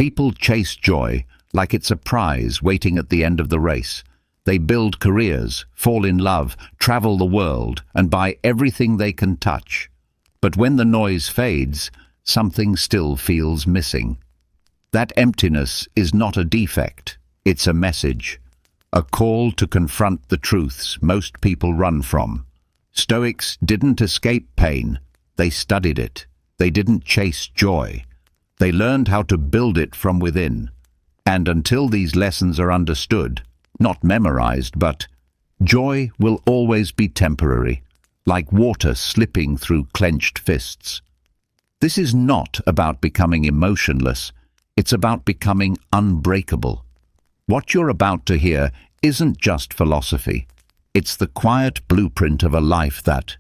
People chase joy like it's a prize waiting at the end of the race. They build careers, fall in love, travel the world, and buy everything they can touch. But when the noise fades, something still feels missing. That emptiness is not a defect, it's a message. A call to confront the truths most people run from. Stoics didn't escape pain, they studied it. They didn't chase joy. They learned how to build it from within. And until these lessons are understood, not memorized, but joy will always be temporary, like water slipping through clenched fists. This is not about becoming emotionless, it's about becoming unbreakable. What you're about to hear isn't just philosophy. It's the quiet blueprint of a life that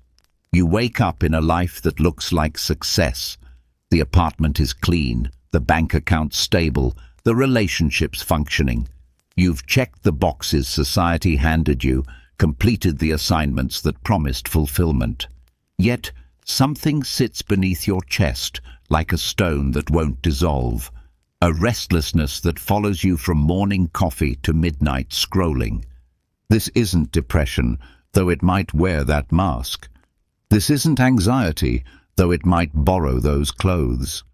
you wake up in a life that looks like success. The apartment is clean, the bank account stable, the relationships functioning. You've checked the boxes society handed you, completed the assignments that promised fulfillment. Yet something sits beneath your chest like a stone that won't dissolve. A restlessness that follows you from morning coffee to midnight scrolling. This isn't depression, though it might wear that mask. This isn't anxiety, though it might borrow those clothes.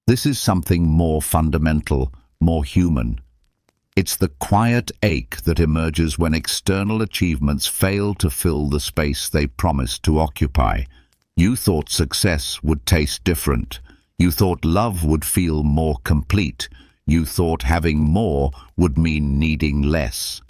This is something more fundamental, more human. It's the quiet ache that emerges when external achievements fail to fill the space they promised to occupy. You thought success would taste different. You thought love would feel more complete. You thought having more would mean needing less.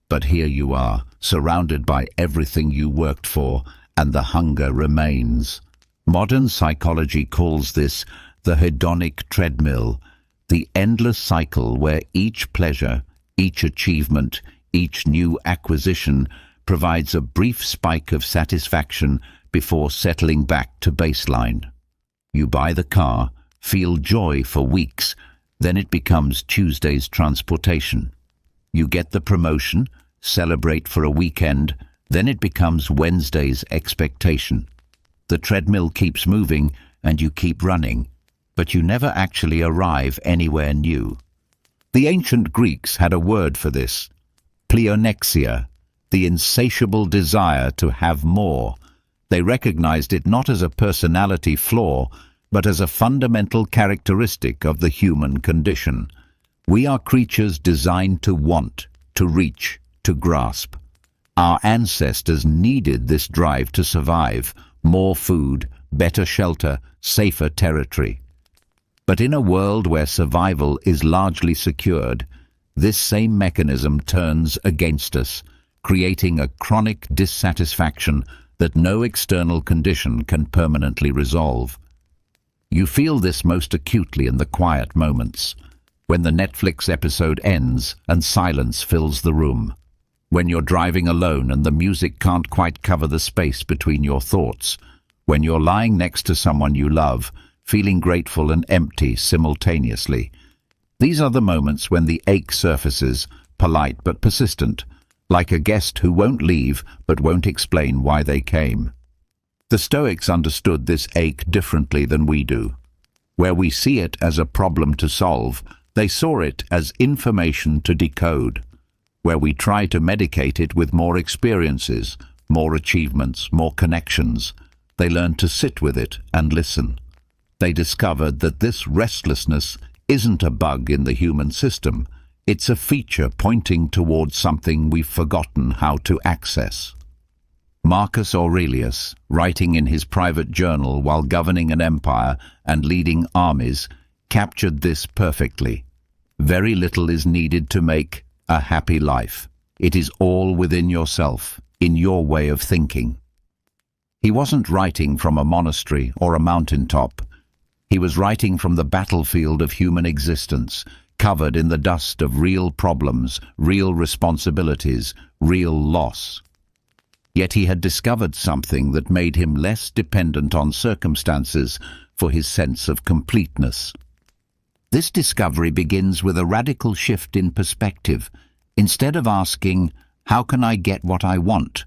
But here you are, surrounded by everything you worked for, and the hunger remains. Modern psychology calls this the hedonic treadmill, the endless cycle where each pleasure, each achievement, each new acquisition provides a brief spike of satisfaction before settling back to baseline. You buy the car, feel joy for weeks, then it becomes Tuesday's transportation. You get the promotion, celebrate for a weekend, then it becomes Wednesday's expectation. The treadmill keeps moving and you keep running, but you never actually arrive anywhere new. The ancient Greeks had a word for this, pleonexia, the insatiable desire to have more. They recognized it not as a personality flaw, but as a fundamental characteristic of the human condition. We are creatures designed to want, to reach, to grasp. Our ancestors needed this drive to survive, more food, better shelter, safer territory. But in a world where survival is largely secured, this same mechanism turns against us, creating a chronic dissatisfaction that no external condition can permanently resolve. You feel this most acutely in the quiet moments, when the Netflix episode ends and silence fills the room, when you're driving alone and the music can't quite cover the space between your thoughts, when you're lying next to someone you love, feeling grateful and empty simultaneously. These are the moments when the ache surfaces, polite but persistent, like a guest who won't leave but won't explain why they came. The Stoics understood this ache differently than we do. Where we see it as a problem to solve, they saw it as information to decode. Where we try to medicate it with more experiences, more achievements, more connections, they learn to sit with it and listen. They discovered that this restlessness isn't a bug in the human system. It's a feature pointing towards something we've forgotten how to access. Marcus Aurelius, writing in his private journal while governing an empire and leading armies, captured this perfectly. Very little is needed to make a happy life. It is all within yourself, in your way of thinking. He wasn't writing from a monastery or a mountaintop. He was writing from the battlefield of human existence, covered in the dust of real problems, real responsibilities, real loss. Yet he had discovered something that made him less dependent on circumstances for his sense of completeness. This discovery begins with a radical shift in perspective. Instead of asking, "How can I get what I want?"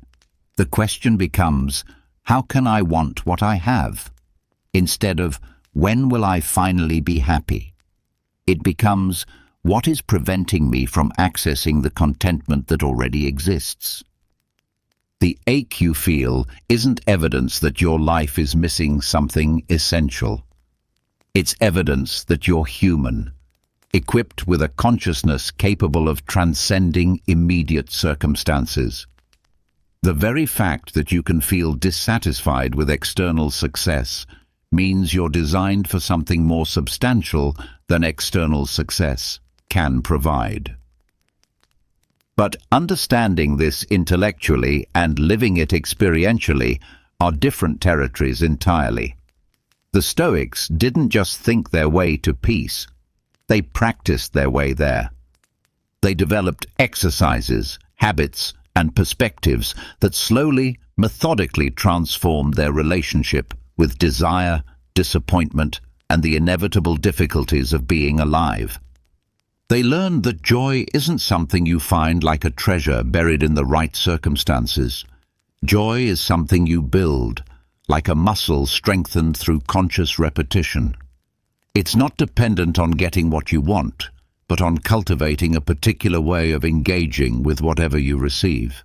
the question becomes, "How can I want what I have?" Instead of, "When will I finally be happy?" It becomes, what is preventing me from accessing the contentment that already exists? The ache you feel isn't evidence that your life is missing something essential. It's evidence that you're human, equipped with a consciousness capable of transcending immediate circumstances. The very fact that you can feel dissatisfied with external success means you're designed for something more substantial than external success can provide. But understanding this intellectually and living it experientially are different territories entirely. The Stoics didn't just think their way to peace, they practiced their way there. They developed exercises, habits, and perspectives that slowly, methodically transformed their relationship with desire, disappointment, and the inevitable difficulties of being alive. They learned that joy isn't something you find like a treasure buried in the right circumstances. Joy is something you build, like a muscle strengthened through conscious repetition. It's not dependent on getting what you want, but on cultivating a particular way of engaging with whatever you receive.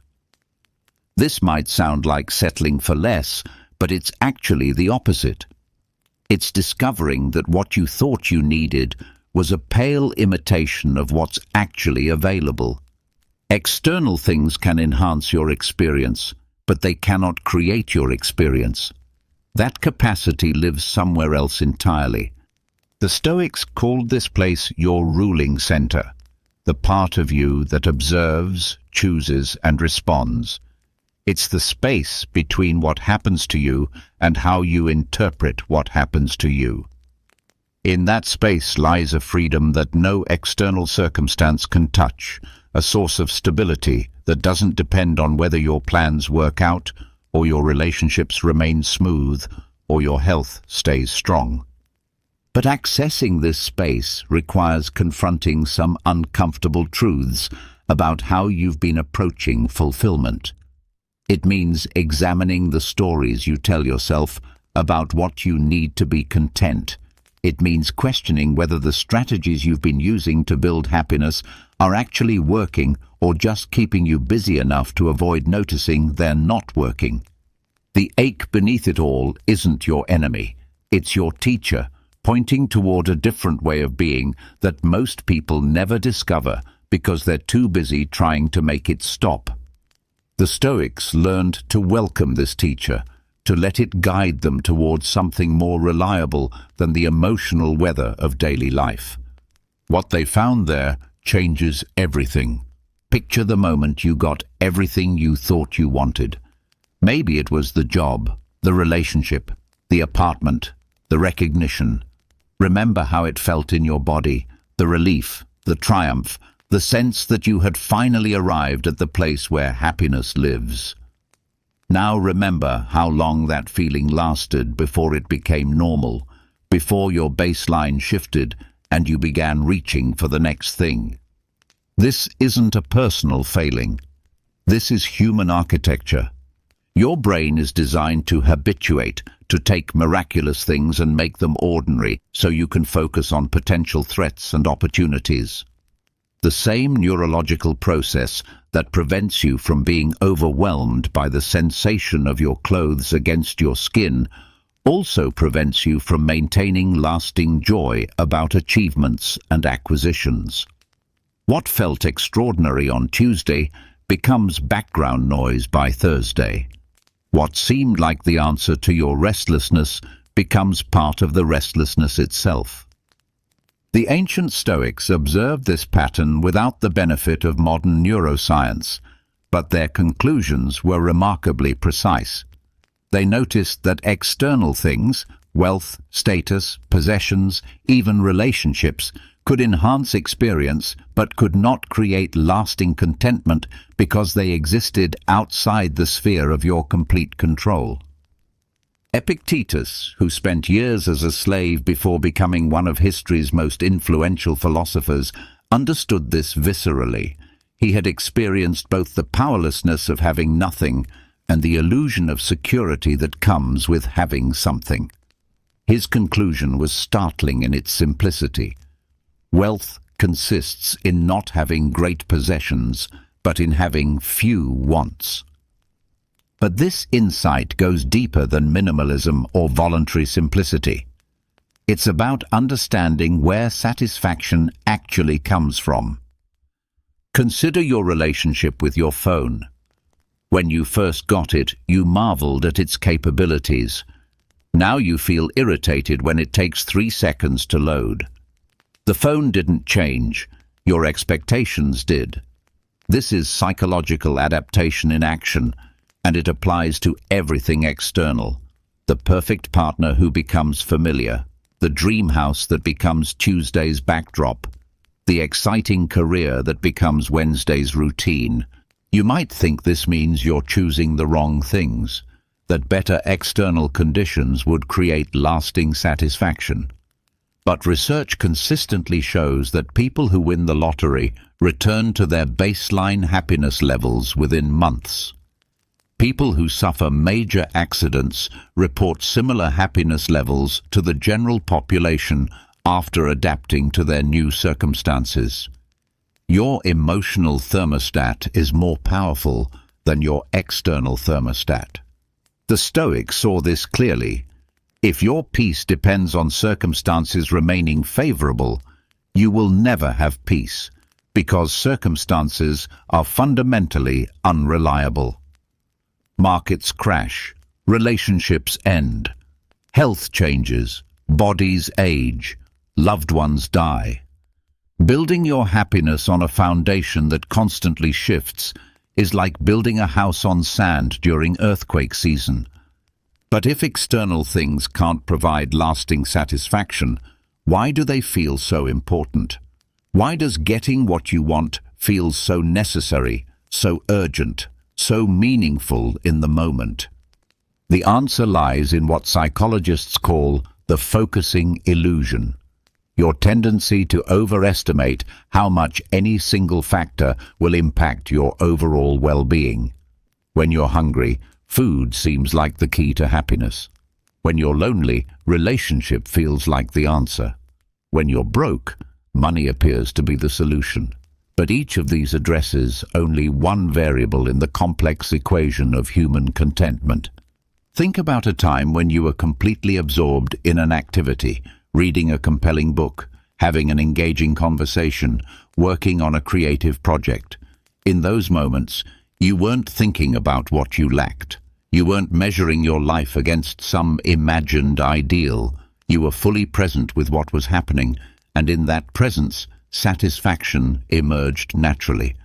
This might sound like settling for less, but it's actually the opposite. It's discovering that what you thought you needed was a pale imitation of what's actually available. External things can enhance your experience, but they cannot create your experience. That capacity lives somewhere else entirely. The Stoics called this place your ruling center, the part of you that observes, chooses, and responds. It's the space between what happens to you and how you interpret what happens to you. In that space lies a freedom that no external circumstance can touch, a source of stability that doesn't depend on whether your plans work out, or your relationships remain smooth, or your health stays strong. But accessing this space requires confronting some uncomfortable truths about how you've been approaching fulfillment. It means examining the stories you tell yourself about what you need to be content. It means questioning whether the strategies you've been using to build happiness are actually working or just keeping you busy enough to avoid noticing they're not working. The ache beneath it all isn't your enemy. It's your teacher, pointing toward a different way of being that most people never discover because they're too busy trying to make it stop. The Stoics learned to welcome this teacher, to let it guide them towards something more reliable than the emotional weather of daily life. What they found there changes everything. Picture the moment you got everything you thought you wanted. Maybe it was the job, the relationship, the apartment, the recognition. Remember how it felt in your body, the relief, the triumph, the sense that you had finally arrived at the place where happiness lives. Now remember how long that feeling lasted before it became normal, before your baseline shifted and you began reaching for the next thing. This isn't a personal failing. This is human architecture. Your brain is designed to habituate, to take miraculous things and make them ordinary so you can focus on potential threats and opportunities. The same neurological process that prevents you from being overwhelmed by the sensation of your clothes against your skin also prevents you from maintaining lasting joy about achievements and acquisitions. What felt extraordinary on Tuesday becomes background noise by Thursday. What seemed like the answer to your restlessness becomes part of the restlessness itself. The ancient Stoics observed this pattern without the benefit of modern neuroscience, but their conclusions were remarkably precise. They noticed that external things, wealth, status, possessions, even relationships, could enhance experience but could not create lasting contentment because they existed outside the sphere of your complete control. Epictetus, who spent years as a slave before becoming one of history's most influential philosophers, understood this viscerally. He had experienced both the powerlessness of having nothing and the illusion of security that comes with having something. His conclusion was startling in its simplicity. Wealth consists in not having great possessions, but in having few wants. But this insight goes deeper than minimalism or voluntary simplicity. It's about understanding where satisfaction actually comes from. Consider your relationship with your phone. When you first got it, you marveled at its capabilities. Now you feel irritated when it takes 3 seconds to load. The phone didn't change, your expectations did. This is psychological adaptation in action, and it applies to everything external. The perfect partner who becomes familiar, the dream house that becomes Tuesday's backdrop, the exciting career that becomes Wednesday's routine. You might think this means you're choosing the wrong things, that better external conditions would create lasting satisfaction. But research consistently shows that people who win the lottery return to their baseline happiness levels within months. People who suffer major accidents report similar happiness levels to the general population after adapting to their new circumstances. Your emotional thermostat is more powerful than your external thermostat. The Stoics saw this clearly. If your peace depends on circumstances remaining favorable, you will never have peace, because circumstances are fundamentally unreliable. Markets crash, relationships end, health changes, bodies age, loved ones die. Building your happiness on a foundation that constantly shifts is like building a house on sand during earthquake season. But if external things can't provide lasting satisfaction, why do they feel so important? Why does getting what you want feel so necessary, so urgent, so meaningful in the moment? The answer lies in what psychologists call the focusing illusion. Your tendency to overestimate how much any single factor will impact your overall well-being. When you're hungry, food seems like the key to happiness. When you're lonely, relationship feels like the answer. When you're broke, money appears to be the solution. But each of these addresses only one variable in the complex equation of human contentment. Think about a time when you were completely absorbed in an activity, reading a compelling book, having an engaging conversation, working on a creative project. In those moments, you weren't thinking about what you lacked. You weren't measuring your life against some imagined ideal. You were fully present with what was happening, and in that presence, satisfaction emerged naturally.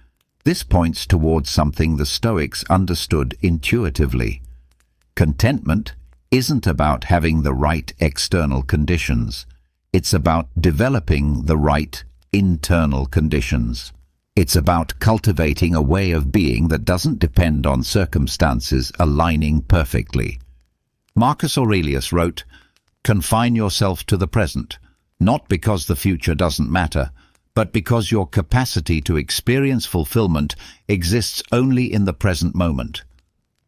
This points towards something the Stoics understood intuitively. Contentment isn't about having the right external conditions. It's about developing the right internal conditions. It's about cultivating a way of being that doesn't depend on circumstances aligning perfectly. Marcus Aurelius wrote, "Confine yourself to the present, not because the future doesn't matter, but because your capacity to experience fulfillment exists only in the present moment."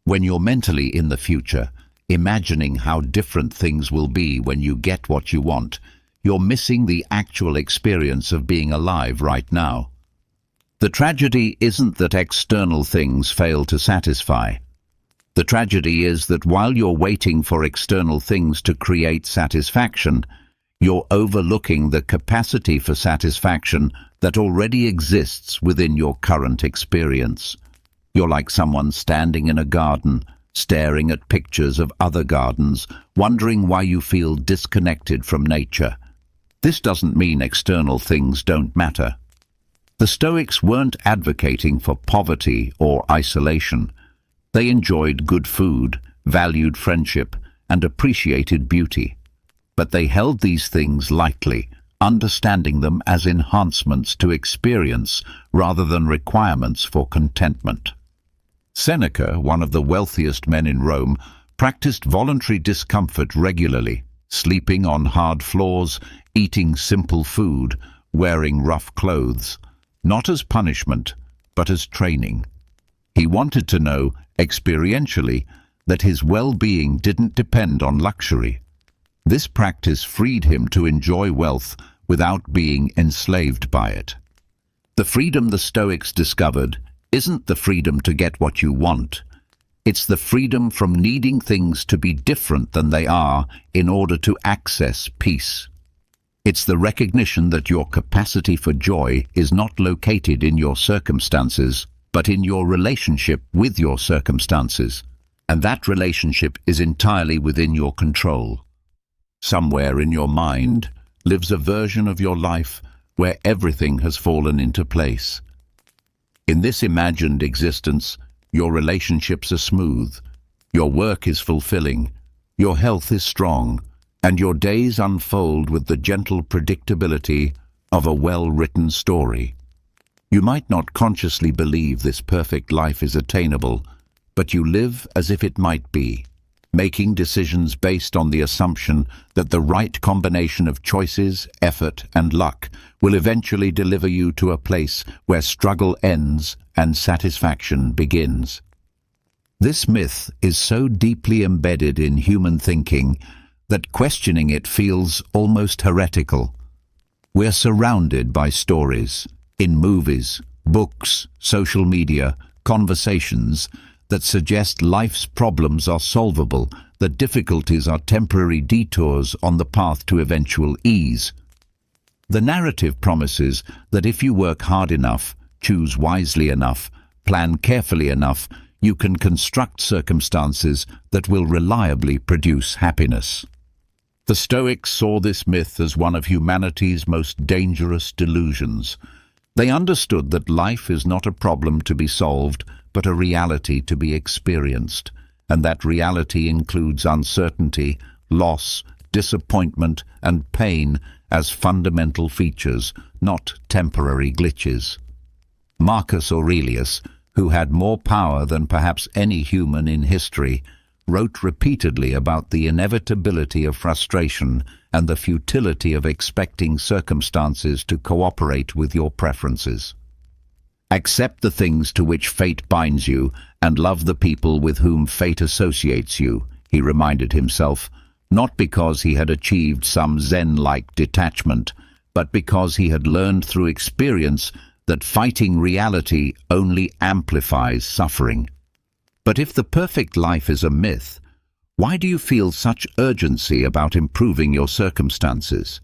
When you're mentally in the future, imagining how different things will be when you get what you want, you're missing the actual experience of being alive right now. The tragedy isn't that external things fail to satisfy. The tragedy is that while you're waiting for external things to create satisfaction, you're overlooking the capacity for satisfaction that already exists within your current experience. You're like someone standing in a garden, staring at pictures of other gardens, wondering why you feel disconnected from nature. This doesn't mean external things don't matter. The Stoics weren't advocating for poverty or isolation. They enjoyed good food, valued friendship, and appreciated beauty. But they held these things lightly, understanding them as enhancements to experience rather than requirements for contentment. Seneca, one of the wealthiest men in Rome, practiced voluntary discomfort regularly, sleeping on hard floors, eating simple food, wearing rough clothes, not as punishment, but as training. He wanted to know, experientially, that his well-being didn't depend on luxury. This practice freed him to enjoy wealth without being enslaved by it. The freedom the Stoics discovered isn't the freedom to get what you want. It's the freedom from needing things to be different than they are in order to access peace. It's the recognition that your capacity for joy is not located in your circumstances, but in your relationship with your circumstances. And that relationship is entirely within your control. Somewhere in your mind lives a version of your life where everything has fallen into place. In this imagined existence, your relationships are smooth, your work is fulfilling, your health is strong, and your days unfold with the gentle predictability of a well-written story. You might not consciously believe this perfect life is attainable, but you live as if it might be, making decisions based on the assumption that the right combination of choices, effort, and luck will eventually deliver you to a place where struggle ends and satisfaction begins. This myth is so deeply embedded in human thinking that questioning it feels almost heretical. We're surrounded by stories, in movies, books, social media, conversations, that suggest life's problems are solvable, that difficulties are temporary detours on the path to eventual ease. The narrative promises that if you work hard enough, choose wisely enough, plan carefully enough, you can construct circumstances that will reliably produce happiness. The Stoics saw this myth as one of humanity's most dangerous delusions. They understood that life is not a problem to be solved, but a reality to be experienced, and that reality includes uncertainty, loss, disappointment, and pain as fundamental features, not temporary glitches. Marcus Aurelius, who had more power than perhaps any human in history, wrote repeatedly about the inevitability of frustration and the futility of expecting circumstances to cooperate with your preferences. Accept the things to which fate binds you, and love the people with whom fate associates you, he reminded himself, not because he had achieved some Zen-like detachment, but because he had learned through experience that fighting reality only amplifies suffering. But if the perfect life is a myth, why do you feel such urgency about improving your circumstances?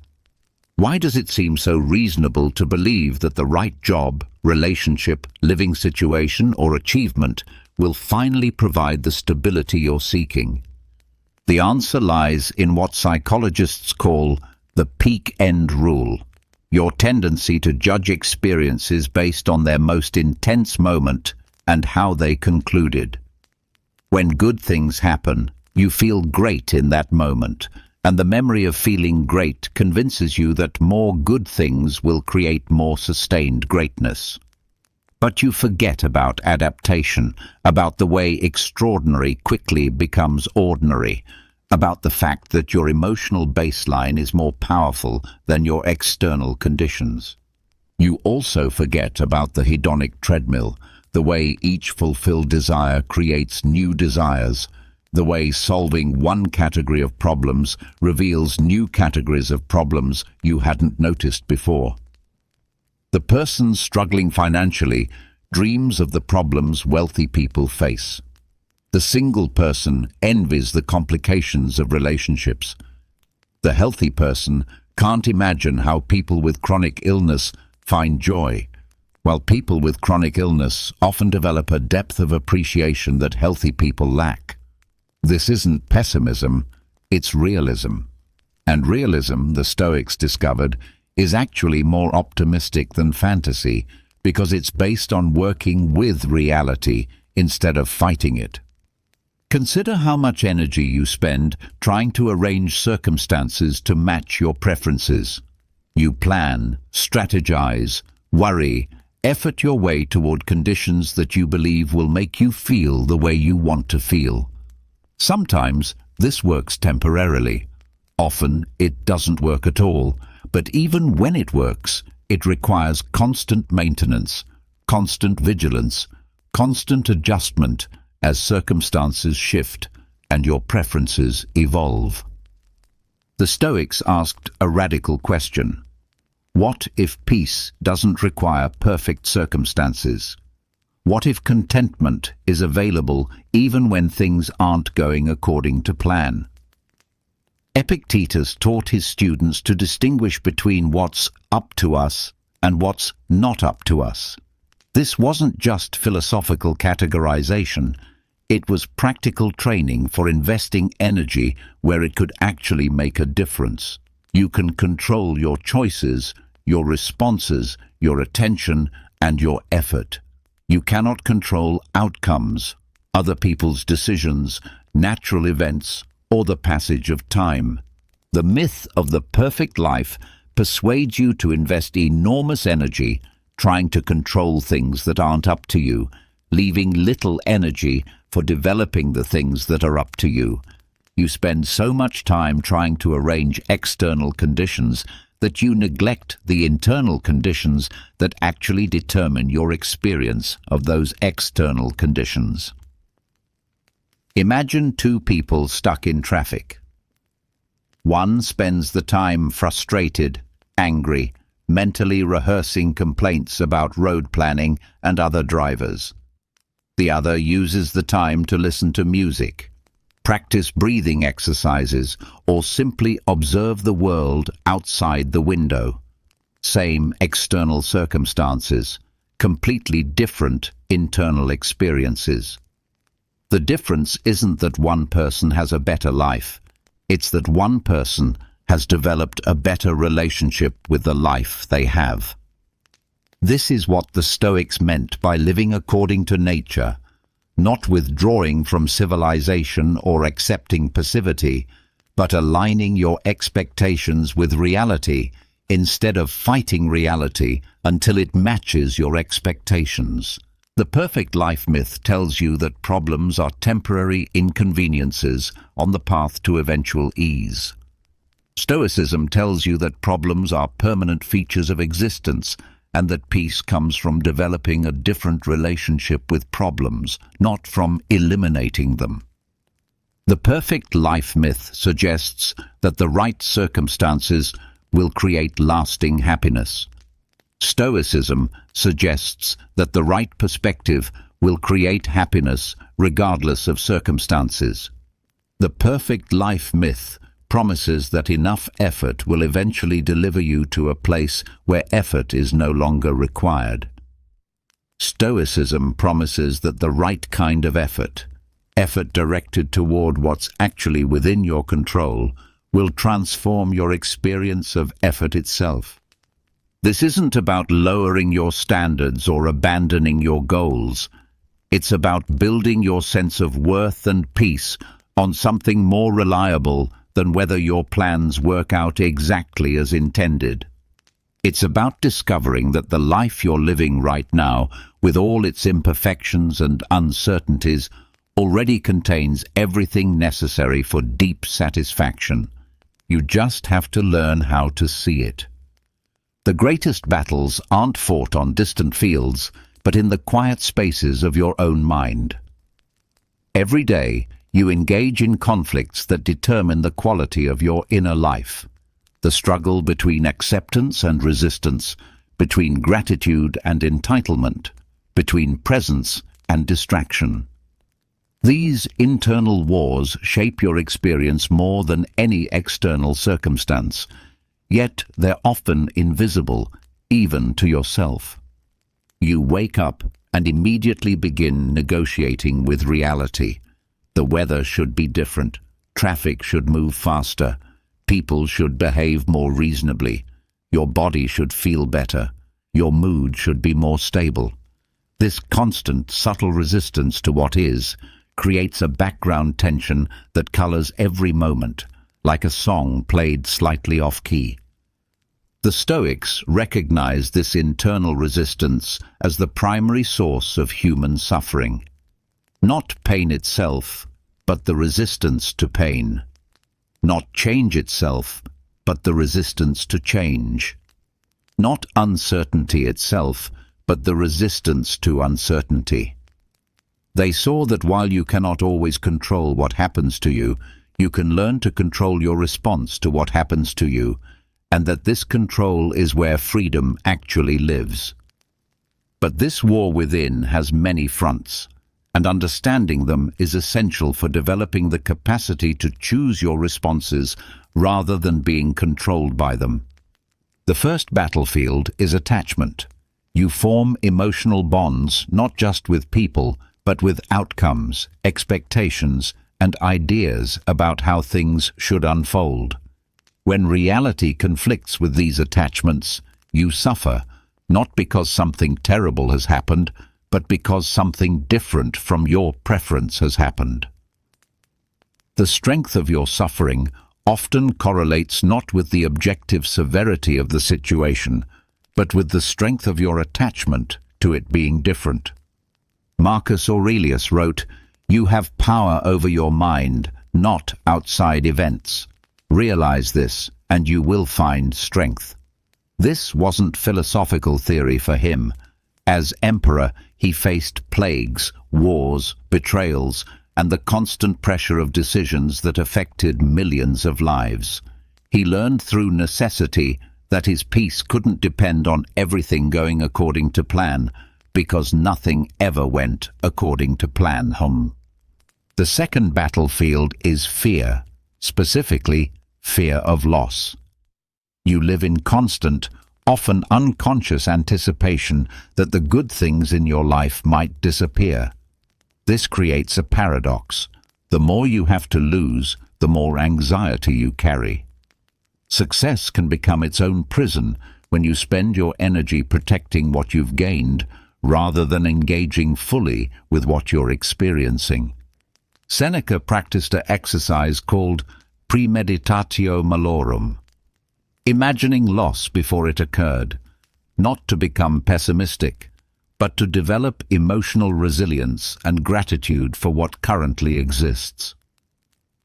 Why does it seem so reasonable to believe that the right job, relationship, living situation, or achievement will finally provide the stability you're seeking? The answer lies in what psychologists call the peak end rule, your tendency to judge experiences based on their most intense moment and how they concluded. When good things happen, you feel great in that moment, and the memory of feeling great convinces you that more good things will create more sustained greatness. But you forget about adaptation, about the way extraordinary quickly becomes ordinary, about the fact that your emotional baseline is more powerful than your external conditions. You also forget about the hedonic treadmill, the way each fulfilled desire creates new desires, the way solving one category of problems reveals new categories of problems you hadn't noticed before. The person struggling financially dreams of the problems wealthy people face. The single person envies the complications of relationships. The healthy person can't imagine how people with chronic illness find joy, while people with chronic illness often develop a depth of appreciation that healthy people lack. This isn't pessimism, it's realism. And realism, the Stoics discovered, is actually more optimistic than fantasy because it's based on working with reality instead of fighting it. Consider how much energy you spend trying to arrange circumstances to match your preferences. You plan, strategize, worry, effort your way toward conditions that you believe will make you feel the way you want to feel. Sometimes this works temporarily. Often it doesn't work at all, but even when it works, it requires constant maintenance, constant vigilance, constant adjustment as circumstances shift and your preferences evolve. The Stoics asked a radical question. What if peace doesn't require perfect circumstances? What if contentment is available even when things aren't going according to plan? Epictetus taught his students to distinguish between what's up to us and what's not up to us. This wasn't just philosophical categorization, it was practical training for investing energy where it could actually make a difference. You can control your choices, your responses, your attention, and your effort. You cannot control outcomes, other people's decisions, natural events, or the passage of time. The myth of the perfect life persuades you to invest enormous energy trying to control things that aren't up to you, leaving little energy for developing the things that are up to you. You spend so much time trying to arrange external conditions that you neglect the internal conditions that actually determine your experience of those external conditions. Imagine two people stuck in traffic. One spends the time frustrated, angry, mentally rehearsing complaints about road planning and other drivers. The other uses the time to listen to music, practice breathing exercises, or simply observe the world outside the window. Same external circumstances, completely different internal experiences. The difference isn't that one person has a better life, it's that one person has developed a better relationship with the life they have. This is what the Stoics meant by living according to nature, not withdrawing from civilization or accepting passivity, but aligning your expectations with reality instead of fighting reality until it matches your expectations. The perfect life myth tells you that problems are temporary inconveniences on the path to eventual ease. Stoicism tells you that problems are permanent features of existence and that peace comes from developing a different relationship with problems, not from eliminating them. The perfect life myth suggests that the right circumstances will create lasting happiness. Stoicism suggests that the right perspective will create happiness regardless of circumstances. The perfect life myth promises that enough effort will eventually deliver you to a place where effort is no longer required. Stoicism promises that the right kind of effort directed toward what's actually within your control, will transform your experience of effort itself. This isn't about lowering your standards or abandoning your goals. It's about building your sense of worth and peace on something more reliable than whether your plans work out exactly as intended. It's about discovering that the life you're living right now, with all its imperfections and uncertainties, already contains everything necessary for deep satisfaction. You just have to learn how to see it. The greatest battles aren't fought on distant fields, but in the quiet spaces of your own mind. Every day, you engage in conflicts that determine the quality of your inner life. The struggle between acceptance and resistance, between gratitude and entitlement, between presence and distraction. These internal wars shape your experience more than any external circumstance, yet they're often invisible, even to yourself. You wake up and immediately begin negotiating with reality. The weather should be different, traffic should move faster, people should behave more reasonably, your body should feel better, your mood should be more stable. This constant, subtle resistance to what is creates a background tension that colors every moment, like a song played slightly off-key. The Stoics recognize this internal resistance as the primary source of human suffering. Not pain itself, but the resistance to pain. Not change itself, but the resistance to change. Not uncertainty itself, but the resistance to uncertainty. They saw that while you cannot always control what happens to you, you can learn to control your response to what happens to you, and that this control is where freedom actually lives. But this war within has many fronts, and understanding them is essential for developing the capacity to choose your responses rather than being controlled by them. The first battlefield is attachment. You form emotional bonds not just with people, but with outcomes, expectations, and ideas about how things should unfold. When reality conflicts with these attachments, you suffer, not because something terrible has happened, but because something different from your preference has happened. The strength of your suffering often correlates not with the objective severity of the situation, but with the strength of your attachment to it being different. Marcus Aurelius wrote, "You have power over your mind, not outside events. Realize this, and you will find strength." This wasn't philosophical theory for him. As emperor, he faced plagues, wars, betrayals, and the constant pressure of decisions that affected millions of lives. He learned through necessity that his peace couldn't depend on everything going according to plan, because nothing ever went according to plan. The second battlefield is fear, specifically fear of loss. You live in constant, often unconscious anticipation that the good things in your life might disappear. This creates a paradox. The more you have to lose, the more anxiety you carry. Success can become its own prison when you spend your energy protecting what you've gained rather than engaging fully with what you're experiencing. Seneca practiced an exercise called premeditatio malorum, imagining loss before it occurred, not to become pessimistic, but to develop emotional resilience and gratitude for what currently exists.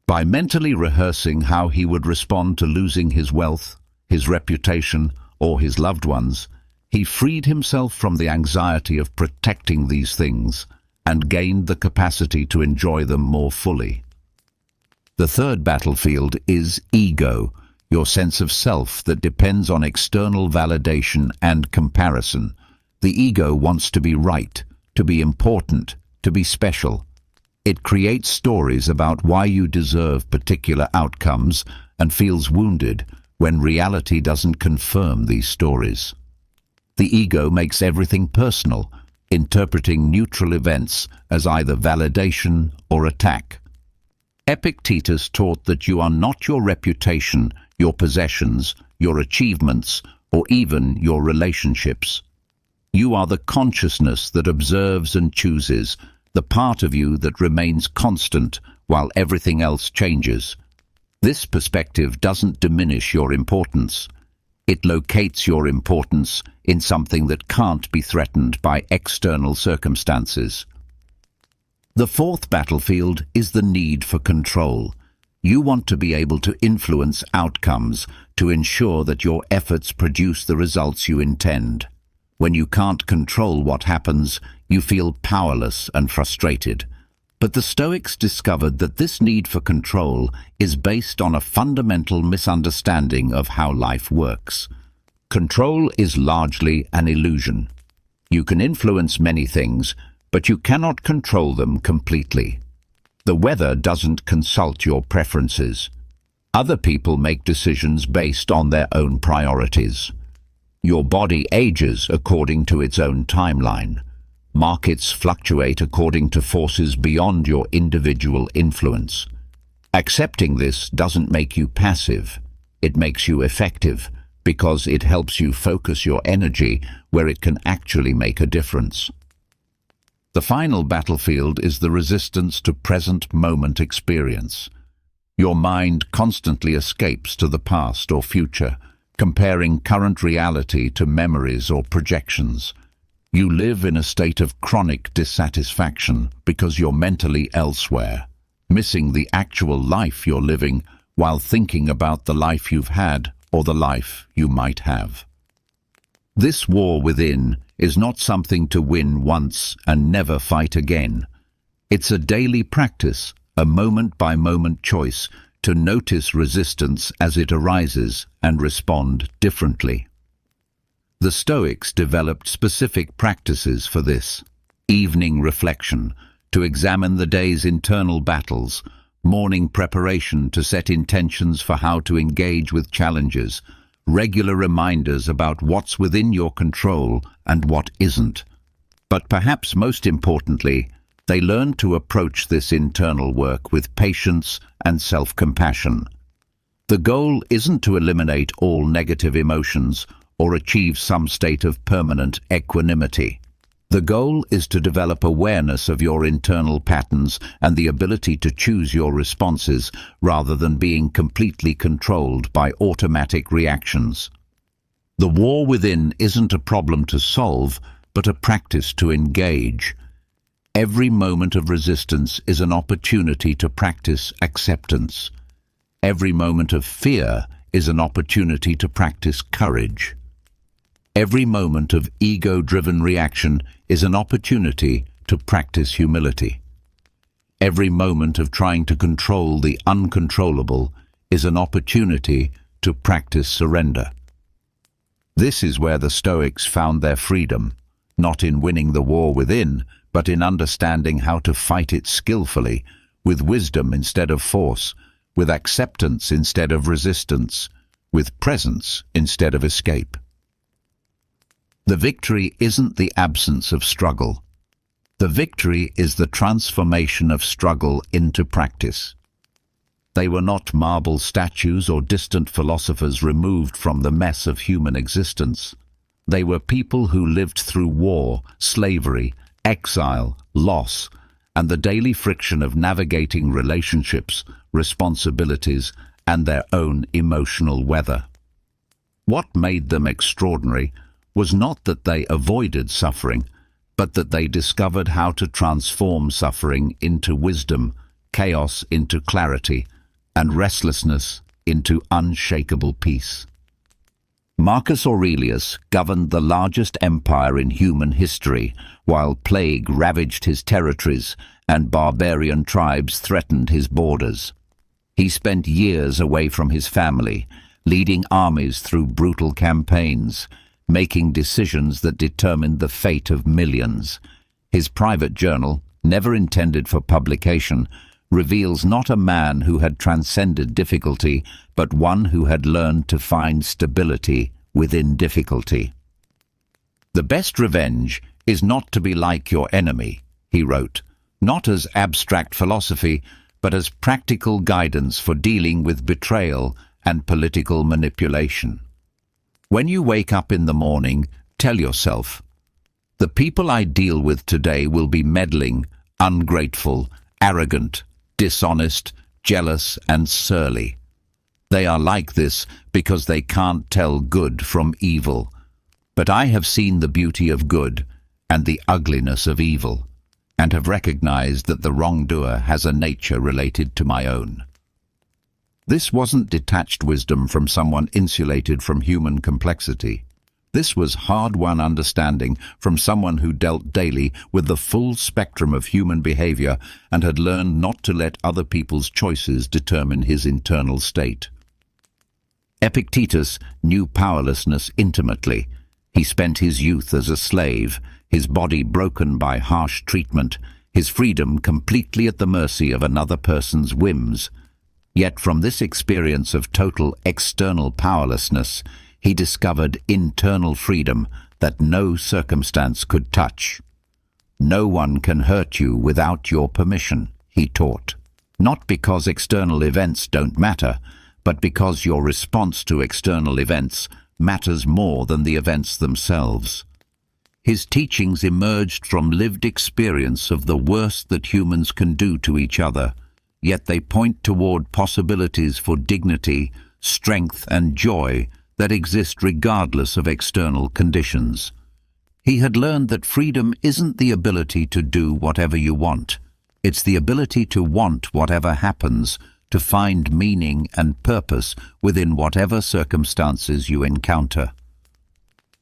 By mentally rehearsing how he would respond to losing his wealth, his reputation, or his loved ones, he freed himself from the anxiety of protecting these things and gained the capacity to enjoy them more fully. The third battlefield is ego, your sense of self that depends on external validation and comparison. The ego wants to be right, to be important, to be special. It creates stories about why you deserve particular outcomes and feels wounded when reality doesn't confirm these stories. The ego makes everything personal, interpreting neutral events as either validation or attack. Epictetus taught that you are not your reputation, your possessions, your achievements, or even your relationships. You are the consciousness that observes and chooses, the part of you that remains constant while everything else changes. This perspective doesn't diminish your importance. It locates your importance in something that can't be threatened by external circumstances. The fourth battlefield is the need for control. You want to be able to influence outcomes, to ensure that your efforts produce the results you intend. When you can't control what happens, you feel powerless and frustrated. But the Stoics discovered that this need for control is based on a fundamental misunderstanding of how life works. Control is largely an illusion. You can influence many things, but you cannot control them completely. The weather doesn't consult your preferences. Other people make decisions based on their own priorities. Your body ages according to its own timeline. Markets fluctuate according to forces beyond your individual influence. Accepting this doesn't make you passive. It makes you effective because it helps you focus your energy where it can actually make a difference. The final battlefield is the resistance to present moment experience. Your mind constantly escapes to the past or future, comparing current reality to memories or projections. You live in a state of chronic dissatisfaction because you're mentally elsewhere, missing the actual life you're living while thinking about the life you've had or the life you might have. This war within is not something to win once and never fight again. It's a daily practice, a moment-by-moment choice to notice resistance as it arises and respond differently. The Stoics developed specific practices for this: evening reflection, to examine the day's internal battles; morning preparation, to set intentions for how to engage with challenges; regular reminders about what's within your control and what isn't. But perhaps most importantly, they learned to approach this internal work with patience and self-compassion. The goal isn't to eliminate all negative emotions or achieve some state of permanent equanimity. The goal is to develop awareness of your internal patterns and the ability to choose your responses rather than being completely controlled by automatic reactions. The war within isn't a problem to solve, but a practice to engage. Every moment of resistance is an opportunity to practice acceptance. Every moment of fear is an opportunity to practice courage. Every moment of ego-driven reaction is an opportunity to practice humility. Every moment of trying to control the uncontrollable is an opportunity to practice surrender. This is where the Stoics found their freedom, not in winning the war within, but in understanding how to fight it skillfully, with wisdom instead of force, with acceptance instead of resistance, with presence instead of escape. The victory isn't the absence of struggle. The victory is the transformation of struggle into practice. They were not marble statues or distant philosophers removed from the mess of human existence. They were people who lived through war, slavery, exile, loss, and the daily friction of navigating relationships, responsibilities, and their own emotional weather. What made them extraordinary was not that they avoided suffering, but that they discovered how to transform suffering into wisdom, chaos into clarity, and restlessness into unshakable peace. Marcus Aurelius governed the largest empire in human history, while plague ravaged his territories and barbarian tribes threatened his borders. He spent years away from his family, leading armies through brutal campaigns, making decisions that determined the fate of millions. His private journal, never intended for publication, reveals not a man who had transcended difficulty, but one who had learned to find stability within difficulty. "The best revenge is not to be like your enemy," he wrote, not as abstract philosophy, but as practical guidance for dealing with betrayal and political manipulation. When you wake up in the morning, tell yourself, "The people I deal with today will be meddling, ungrateful, arrogant, dishonest, jealous, and surly. They are like this because they can't tell good from evil. But I have seen the beauty of good and the ugliness of evil, and have recognized that the wrongdoer has a nature related to my own." This wasn't detached wisdom from someone insulated from human complexity. This was hard-won understanding from someone who dealt daily with the full spectrum of human behavior and had learned not to let other people's choices determine his internal state. Epictetus knew powerlessness intimately. He spent his youth as a slave, his body broken by harsh treatment, his freedom completely at the mercy of another person's whims. Yet from this experience of total external powerlessness, he discovered internal freedom that no circumstance could touch. "No one can hurt you without your permission," he taught. Not because external events don't matter, but because your response to external events matters more than the events themselves. His teachings emerged from lived experience of the worst that humans can do to each other, yet they point toward possibilities for dignity, strength, and joy that exist regardless of external conditions. He had learned that freedom isn't the ability to do whatever you want. It's the ability to want whatever happens, to find meaning and purpose within whatever circumstances you encounter.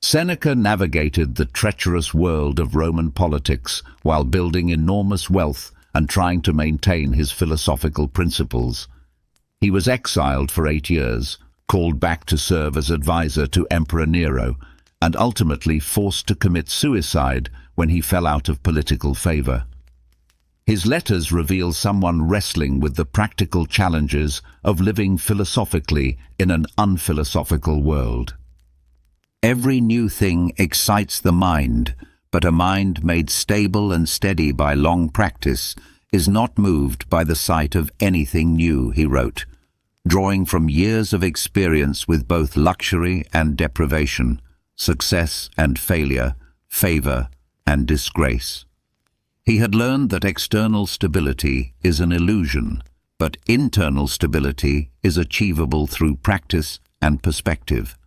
Seneca navigated the treacherous world of Roman politics while building enormous wealth and trying to maintain his philosophical principles. He was exiled for 8 years, called back to serve as advisor to Emperor Nero, and ultimately forced to commit suicide when he fell out of political favor. His letters reveal someone wrestling with the practical challenges of living philosophically in an unphilosophical world. Every new thing excites the mind, but a mind made stable and steady by long practice is not moved by the sight of anything new, he wrote, drawing from years of experience with both luxury and deprivation, success and failure, favor and disgrace. He had learned that external stability is an illusion, but internal stability is achievable through practice and perspective.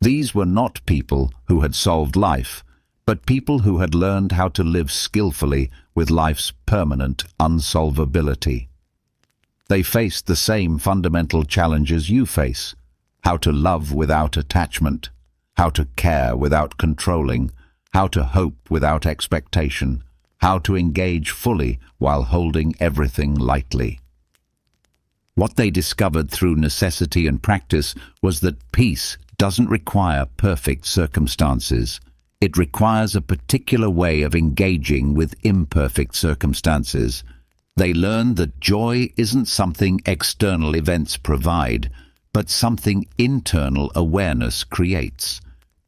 These were not people who had solved life, but people who had learned how to live skillfully with life's permanent unsolvability. They faced the same fundamental challenges you face: how to love without attachment, how to care without controlling, how to hope without expectation, how to engage fully while holding everything lightly. What they discovered through necessity and practice was that peace doesn't require perfect circumstances. It requires a particular way of engaging with imperfect circumstances. They learned that joy isn't something external events provide, but something internal awareness creates.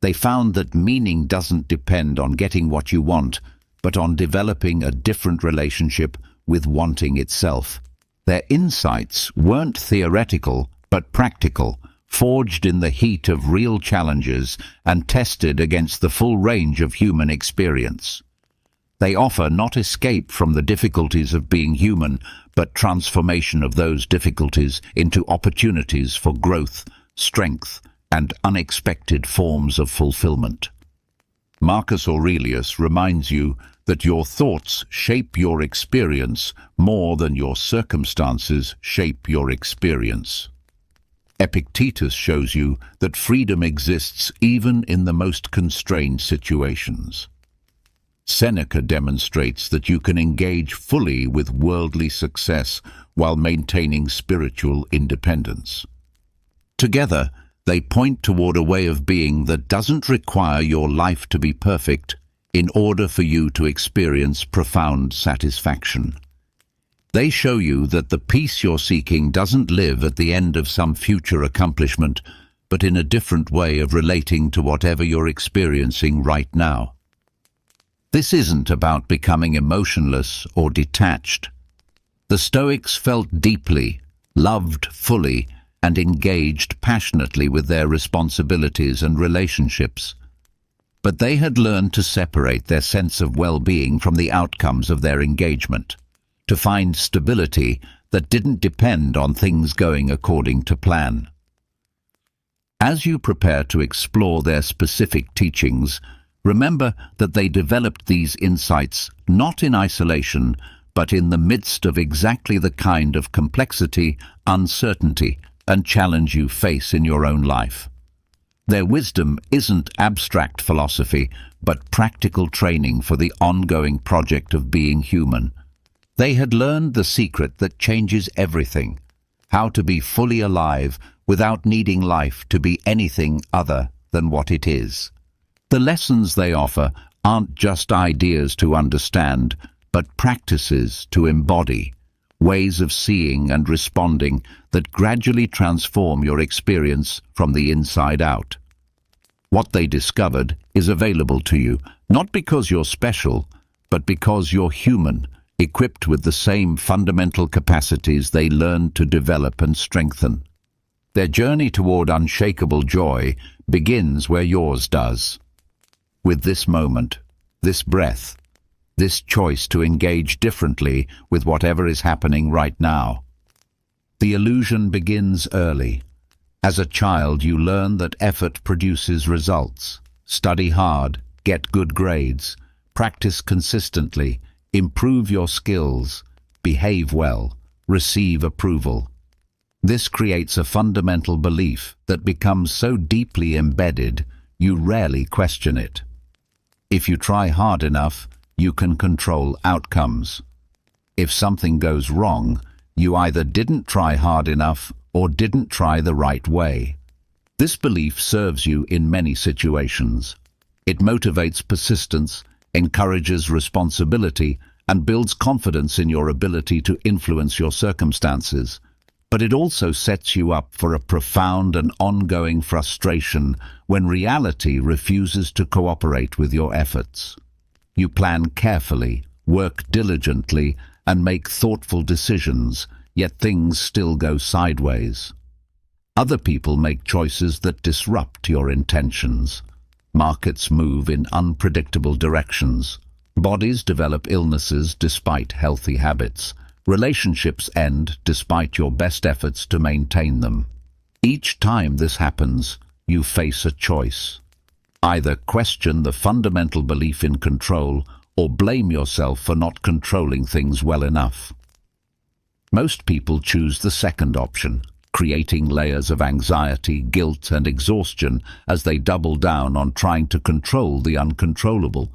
They found that meaning doesn't depend on getting what you want, but on developing a different relationship with wanting itself. Their insights weren't theoretical, but practical, forged in the heat of real challenges and tested against the full range of human experience. They offer not escape from the difficulties of being human, but transformation of those difficulties into opportunities for growth, strength, and unexpected forms of fulfillment. Marcus Aurelius reminds you that your thoughts shape your experience more than your circumstances shape your experience. Epictetus shows you that freedom exists even in the most constrained situations. Seneca demonstrates that you can engage fully with worldly success while maintaining spiritual independence. Together, they point toward a way of being that doesn't require your life to be perfect in order for you to experience profound satisfaction. They show you that the peace you're seeking doesn't live at the end of some future accomplishment, but in a different way of relating to whatever you're experiencing right now. This isn't about becoming emotionless or detached. The Stoics felt deeply, loved fully, and engaged passionately with their responsibilities and relationships. But they had learned to separate their sense of well-being from the outcomes of their engagement, to find stability that didn't depend on things going according to plan. As you prepare to explore their specific teachings, remember that they developed these insights not in isolation, but in the midst of exactly the kind of complexity, uncertainty, and challenge you face in your own life. Their wisdom isn't abstract philosophy, but practical training for the ongoing project of being human. They had learned the secret that changes everything: how to be fully alive without needing life to be anything other than what it is. The lessons they offer aren't just ideas to understand, but practices to embody, ways of seeing and responding that gradually transform your experience from the inside out. What they discovered is available to you, not because you're special, but because you're human, equipped with the same fundamental capacities they learned to develop and strengthen. Their journey toward unshakable joy begins where yours does. With this moment, this breath, this choice to engage differently with whatever is happening right now. The illusion begins early. As a child, you learn that effort produces results. Study hard, get good grades, practice consistently, improve your skills, behave well, receive approval. This creates a fundamental belief that becomes so deeply embedded, you rarely question it. If you try hard enough, you can control outcomes. If something goes wrong, You either didn't try hard enough or didn't try the right way. This belief serves you in many situations. It motivates persistence, encourages responsibility, and builds confidence in your ability to influence your circumstances. But it also sets you up for a profound and ongoing frustration when reality refuses to cooperate with your efforts. You plan carefully, work diligently, and make thoughtful decisions, yet things still go sideways. Other people make choices that disrupt your intentions. Markets move in unpredictable directions. Bodies develop illnesses despite healthy habits. Relationships end despite your best efforts to maintain them. Each time this happens, you face a choice. Either question the fundamental belief in control or blame yourself for not controlling things well enough. Most people choose the second option, creating layers of anxiety, guilt, and exhaustion as they double down on trying to control the uncontrollable.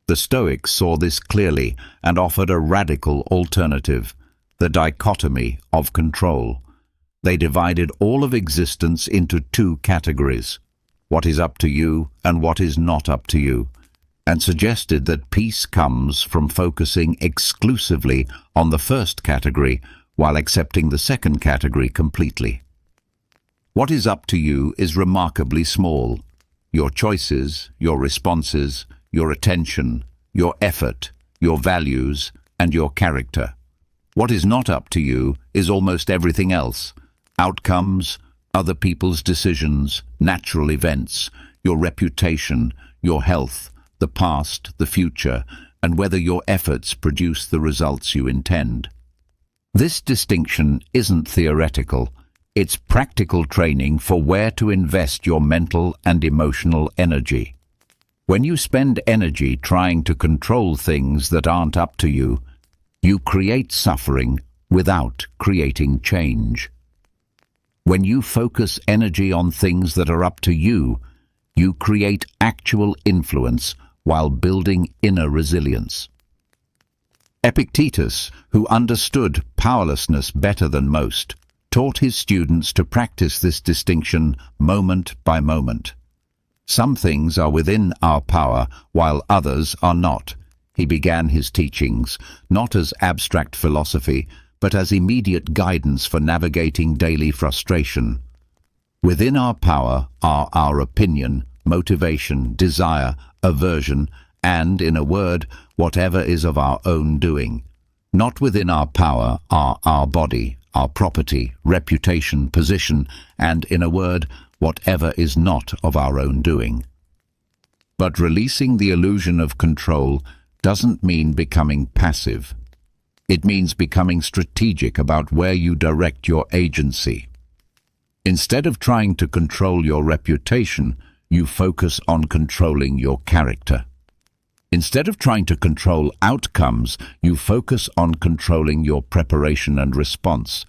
The Stoics saw this clearly and offered a radical alternative, the dichotomy of control. They divided all of existence into two categories, what is up to you and what is not up to you, and suggested that peace comes from focusing exclusively on the first category while accepting the second category completely. What is up to you is remarkably small. Your choices, your responses, your attention, your effort, your values, and your character. What is not up to you is almost everything else. Outcomes, other people's decisions, natural events, your reputation, your health, the past, the future, and whether your efforts produce the results you intend. This distinction isn't theoretical. It's practical training for where to invest your mental and emotional energy. When you spend energy trying to control things that aren't up to you, you create suffering without creating change. When you focus energy on things that are up to you, you create actual influence while building inner resilience. Epictetus, who understood powerlessness better than most, taught his students to practice this distinction moment by moment. Some things are within our power, while others are not. He began his teachings not as abstract philosophy, but as immediate guidance for navigating daily frustration. Within our power are our opinion, motivation, desire, aversion, and, in a word, whatever is of our own doing. Not within our power are our body, our property, reputation, position, and, in a word, whatever is not of our own doing. But releasing the illusion of control doesn't mean becoming passive. It means becoming strategic about where you direct your agency. Instead of trying to control your reputation, you focus on controlling your character. Instead of trying to control outcomes, you focus on controlling your preparation and response.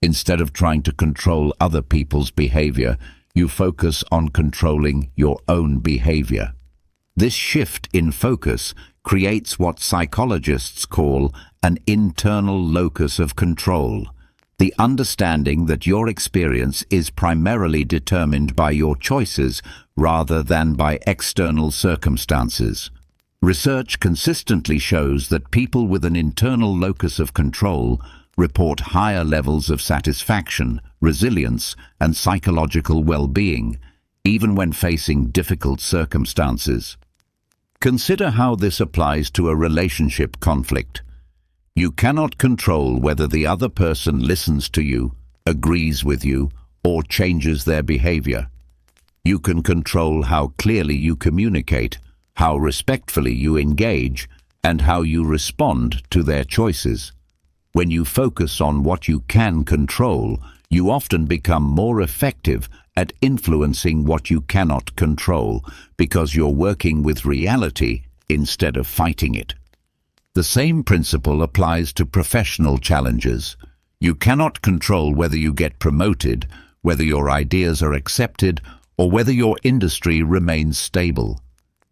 Instead of trying to control other people's behavior, you focus on controlling your own behavior. This shift in focus creates what psychologists call an internal locus of control, the understanding that your experience is primarily determined by your choices rather than by external circumstances. Research consistently shows that people with an internal locus of control report higher levels of satisfaction, resilience, and psychological well-being, even when facing difficult circumstances. Consider how this applies to a relationship conflict. You cannot control whether the other person listens to you, agrees with you, or changes their behavior. You can control how clearly you communicate, how respectfully you engage, and how you respond to their choices. When you focus on what you can control, you often become more effective at influencing what you cannot control because you're working with reality instead of fighting it. The same principle applies to professional challenges. You cannot control whether you get promoted, whether your ideas are accepted, or whether your industry remains stable.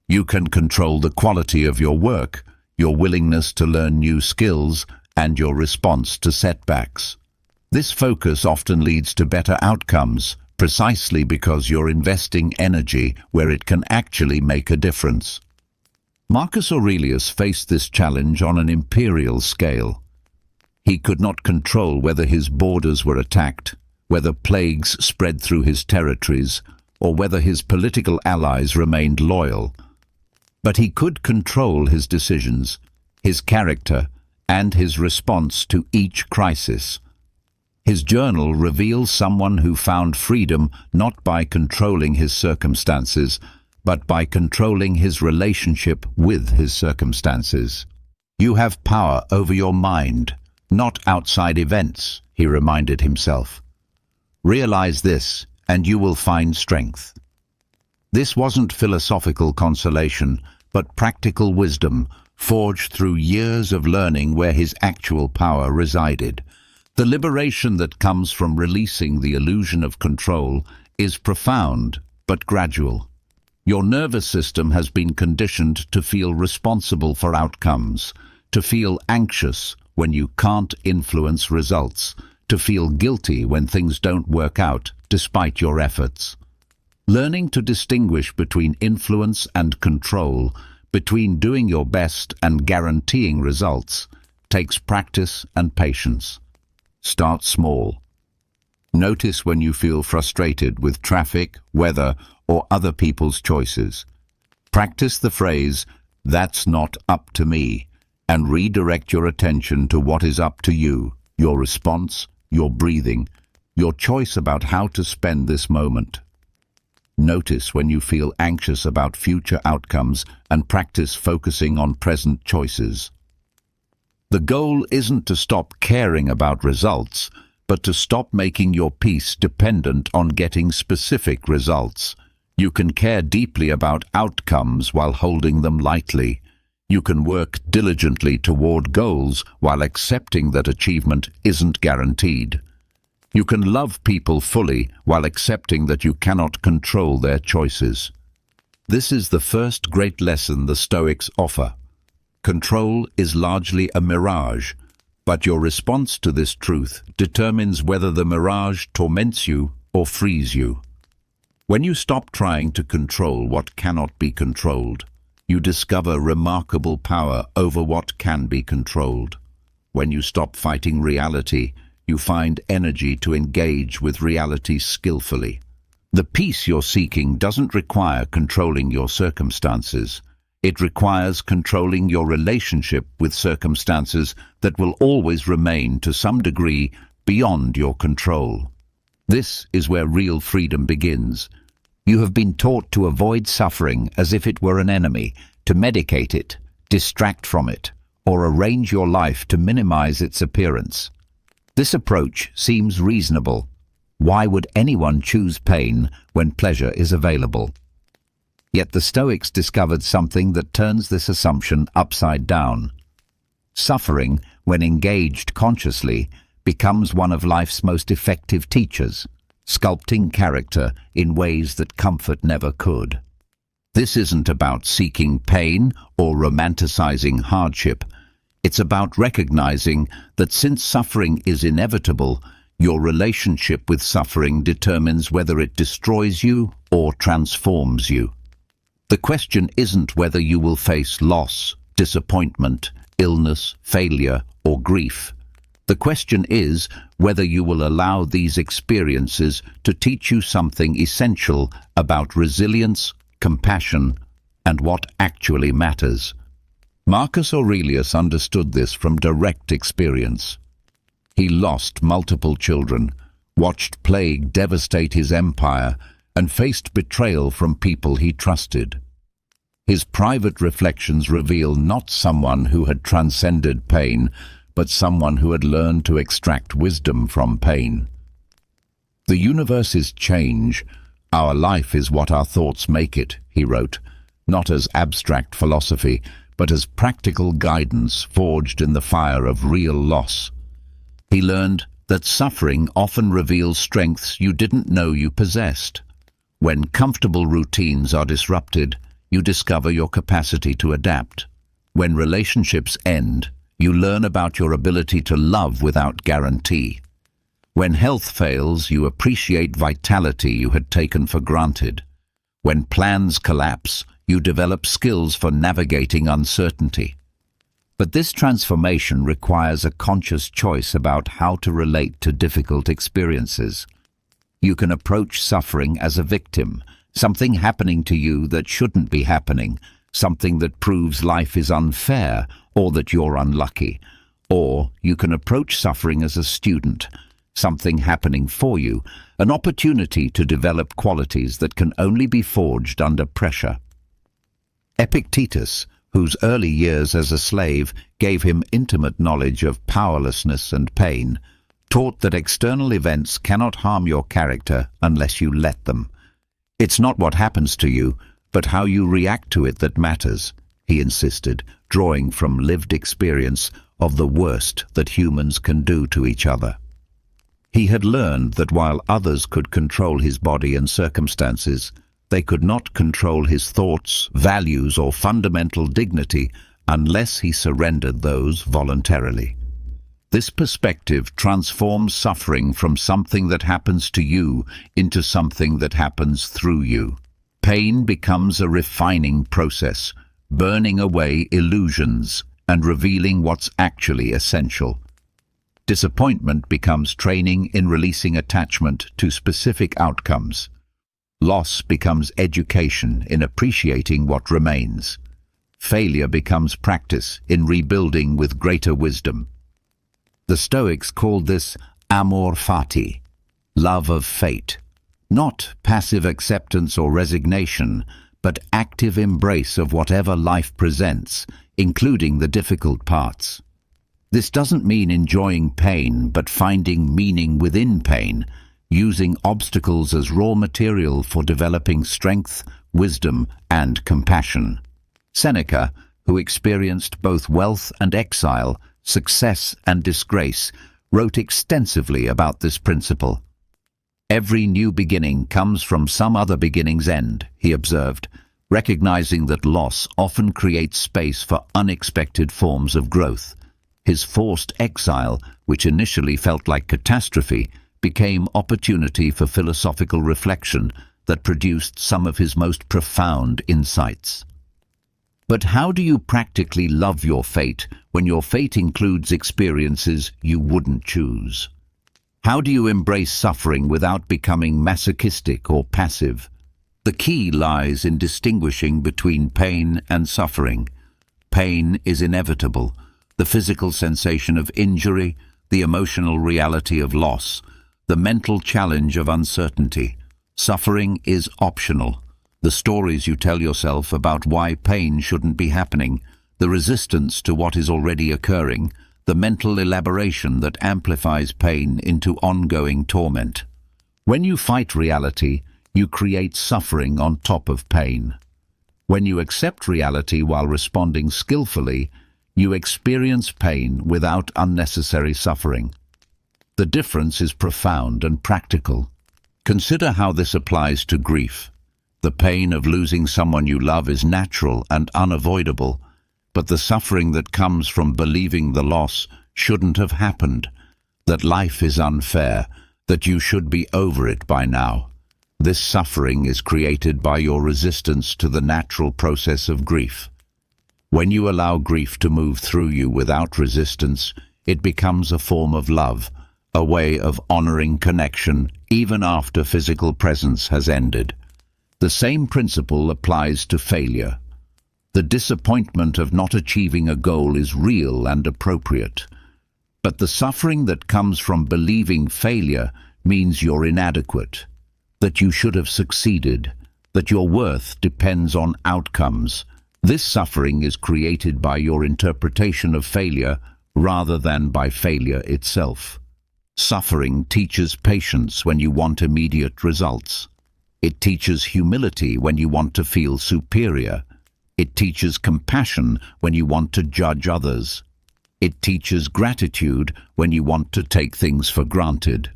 You can control the quality of your work, your willingness to learn new skills, and your response to setbacks. This focus often leads to better outcomes, precisely because you're investing energy where it can actually make a difference. Marcus Aurelius faced this challenge on an imperial scale. He could not control whether his borders were attacked, whether plagues spread through his territories, or whether his political allies remained loyal. But he could control his decisions, his character, and his response to each crisis. His journal reveals someone who found freedom not by controlling his circumstances, but by controlling his relationship with his circumstances. You have power over your mind, not outside events, he reminded himself. Realize this, and you will find strength. This wasn't philosophical consolation, but practical wisdom, forged through years of learning where his actual power resided. The liberation that comes from releasing the illusion of control is profound but gradual. Your nervous system has been conditioned to feel responsible for outcomes, to feel anxious when you can't influence results, to feel guilty when things don't work out despite your efforts. Learning to distinguish between influence and control, between doing your best and guaranteeing results, takes practice and patience. Start small. Notice when you feel frustrated with traffic, weather, or other people's choices. Practice the phrase, "That's not up to me," and redirect your attention to what is up to you, your response, your breathing, your choice about how to spend this moment. Notice when you feel anxious about future outcomes and practice focusing on present choices. The goal isn't to stop caring about results, but to stop making your peace dependent on getting specific results. You can care deeply about outcomes while holding them lightly. You can work diligently toward goals while accepting that achievement isn't guaranteed. You can love people fully while accepting that you cannot control their choices. This is the first great lesson the Stoics offer. Control is largely a mirage, but your response to this truth determines whether the mirage torments you or frees you. When you stop trying to control what cannot be controlled, you discover remarkable power over what can be controlled. When you stop fighting reality, you find energy to engage with reality skillfully. The peace you're seeking doesn't require controlling your circumstances. It requires controlling your relationship with circumstances that will always remain to some degree beyond your control. This is where real freedom begins. You have been taught to avoid suffering as if it were an enemy, to medicate it, distract from it, or arrange your life to minimize its appearance. This approach seems reasonable. Why would anyone choose pain when pleasure is available? Yet the Stoics discovered something that turns this assumption upside down. Suffering, when engaged consciously, becomes one of life's most effective teachers, sculpting character in ways that comfort never could. This isn't about seeking pain or romanticizing hardship. It's about recognizing that since suffering is inevitable, your relationship with suffering determines whether it destroys you or transforms you. The question isn't whether you will face loss, disappointment, illness, failure, or grief. The question is whether you will allow these experiences to teach you something essential about resilience, compassion, and what actually matters. Marcus Aurelius understood this from direct experience. He lost multiple children, watched plague devastate his empire, and faced betrayal from people he trusted. His private reflections reveal not someone who had transcended pain, but someone who had learned to extract wisdom from pain. The universe is change. Our life is what our thoughts make it, he wrote, not as abstract philosophy, but as practical guidance forged in the fire of real loss. He learned that suffering often reveals strengths you didn't know you possessed. When comfortable routines are disrupted, you discover your capacity to adapt. When relationships end, You learn about your ability to love without guarantee. When health fails, you appreciate vitality you had taken for granted. When plans collapse, you develop skills for navigating uncertainty. But this transformation requires a conscious choice about how to relate to difficult experiences. You can approach suffering as a victim, something happening to you that shouldn't be happening, something that proves life is unfair or that you're unlucky. Or you can approach suffering as a student, something happening for you, an opportunity to develop qualities that can only be forged under pressure. Epictetus, whose early years as a slave gave him intimate knowledge of powerlessness and pain, taught that external events cannot harm your character unless you let them. It's not what happens to you, but how you react to it that matters, he insisted, drawing from lived experience of the worst that humans can do to each other. He had learned that while others could control his body and circumstances, they could not control his thoughts, values, or fundamental dignity unless he surrendered those voluntarily. This perspective transforms suffering from something that happens to you into something that happens through you. Pain becomes a refining process, burning away illusions and revealing what's actually essential. Disappointment becomes training in releasing attachment to specific outcomes. Loss becomes education in appreciating what remains. Failure becomes practice in rebuilding with greater wisdom. The Stoics called this amor fati, love of fate. Not passive acceptance or resignation, but active embrace of whatever life presents, including the difficult parts. This doesn't mean enjoying pain, but finding meaning within pain, using obstacles as raw material for developing strength, wisdom, and compassion. Seneca, who experienced both wealth and exile, success and disgrace, wrote extensively about this principle. Every new beginning comes from some other beginning's end, he observed, recognizing that loss often creates space for unexpected forms of growth. His forced exile, which initially felt like catastrophe, became opportunity for philosophical reflection that produced some of his most profound insights. But how do you practically love your fate when your fate includes experiences you wouldn't choose? How do you embrace suffering without becoming masochistic or passive? The key lies in distinguishing between pain and suffering. Pain is inevitable, the physical sensation of injury, the emotional reality of loss, the mental challenge of uncertainty. Suffering is optional. The stories you tell yourself about why pain shouldn't be happening, the resistance to what is already occurring, the mental elaboration that amplifies pain into ongoing torment. When you fight reality, you create suffering on top of pain. When you accept reality while responding skillfully, you experience pain without unnecessary suffering. The difference is profound and practical. Consider how this applies to grief. The pain of losing someone you love is natural and unavoidable, but the suffering that comes from believing the loss shouldn't have happened, that life is unfair, that you should be over it by now. This suffering is created by your resistance to the natural process of grief. When you allow grief to move through you without resistance, it becomes a form of love, a way of honoring connection even after physical presence has ended. The same principle applies to failure. The disappointment of not achieving a goal is real and appropriate, but the suffering that comes from believing failure means you're inadequate, that you should have succeeded, that your worth depends on outcomes. This suffering is created by your interpretation of failure rather than by failure itself. Suffering teaches patience when you want immediate results. It teaches humility when you want to feel superior. It teaches compassion when you want to judge others. It teaches gratitude when you want to take things for granted.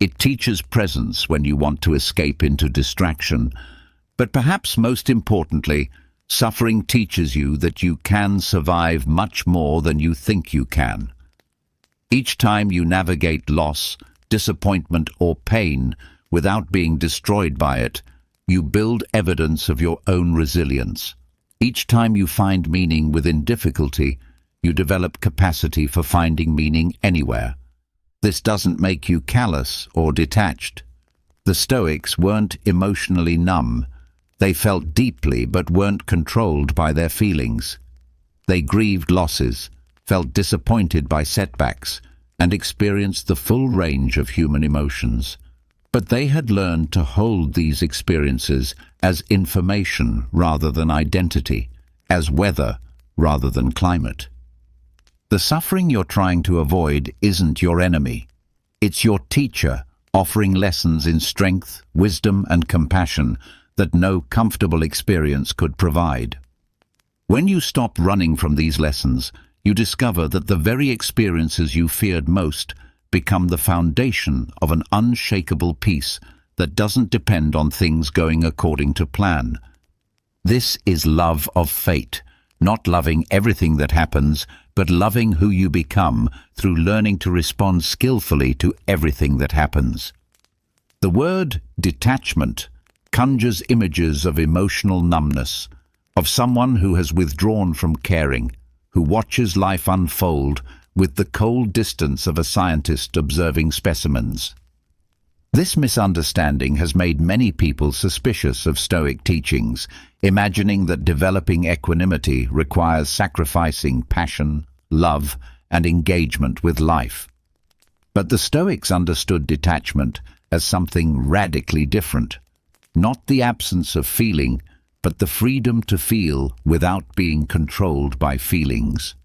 It teaches presence when you want to escape into distraction. But perhaps most importantly, Suffering teaches you that you can survive much more than you think you can. Each time you navigate loss, disappointment, or pain without being destroyed by it, you build evidence of your own resilience. Each time you find meaning within difficulty, you develop capacity for finding meaning anywhere. This doesn't make you callous or detached. The Stoics weren't emotionally numb. They felt deeply but weren't controlled by their feelings. They grieved losses, felt disappointed by setbacks, and experienced the full range of human emotions. But they had learned to hold these experiences as information rather than identity, as weather rather than climate. The suffering you're trying to avoid isn't your enemy. It's your teacher, offering lessons in strength, wisdom, and compassion that no comfortable experience could provide. When you stop running from these lessons, you discover that the very experiences you feared most become the foundation of an unshakable peace that doesn't depend on things going according to plan. This is love of fate, not loving everything that happens, but loving who you become through learning to respond skillfully to everything that happens. The word detachment conjures images of emotional numbness, of someone who has withdrawn from caring, who watches life unfold with the cold distance of a scientist observing specimens. This misunderstanding has made many people suspicious of Stoic teachings, imagining that developing equanimity requires sacrificing passion, love, and engagement with life. But the Stoics understood detachment as something radically different. Not the absence of feeling, but the freedom to feel without being controlled by feelings.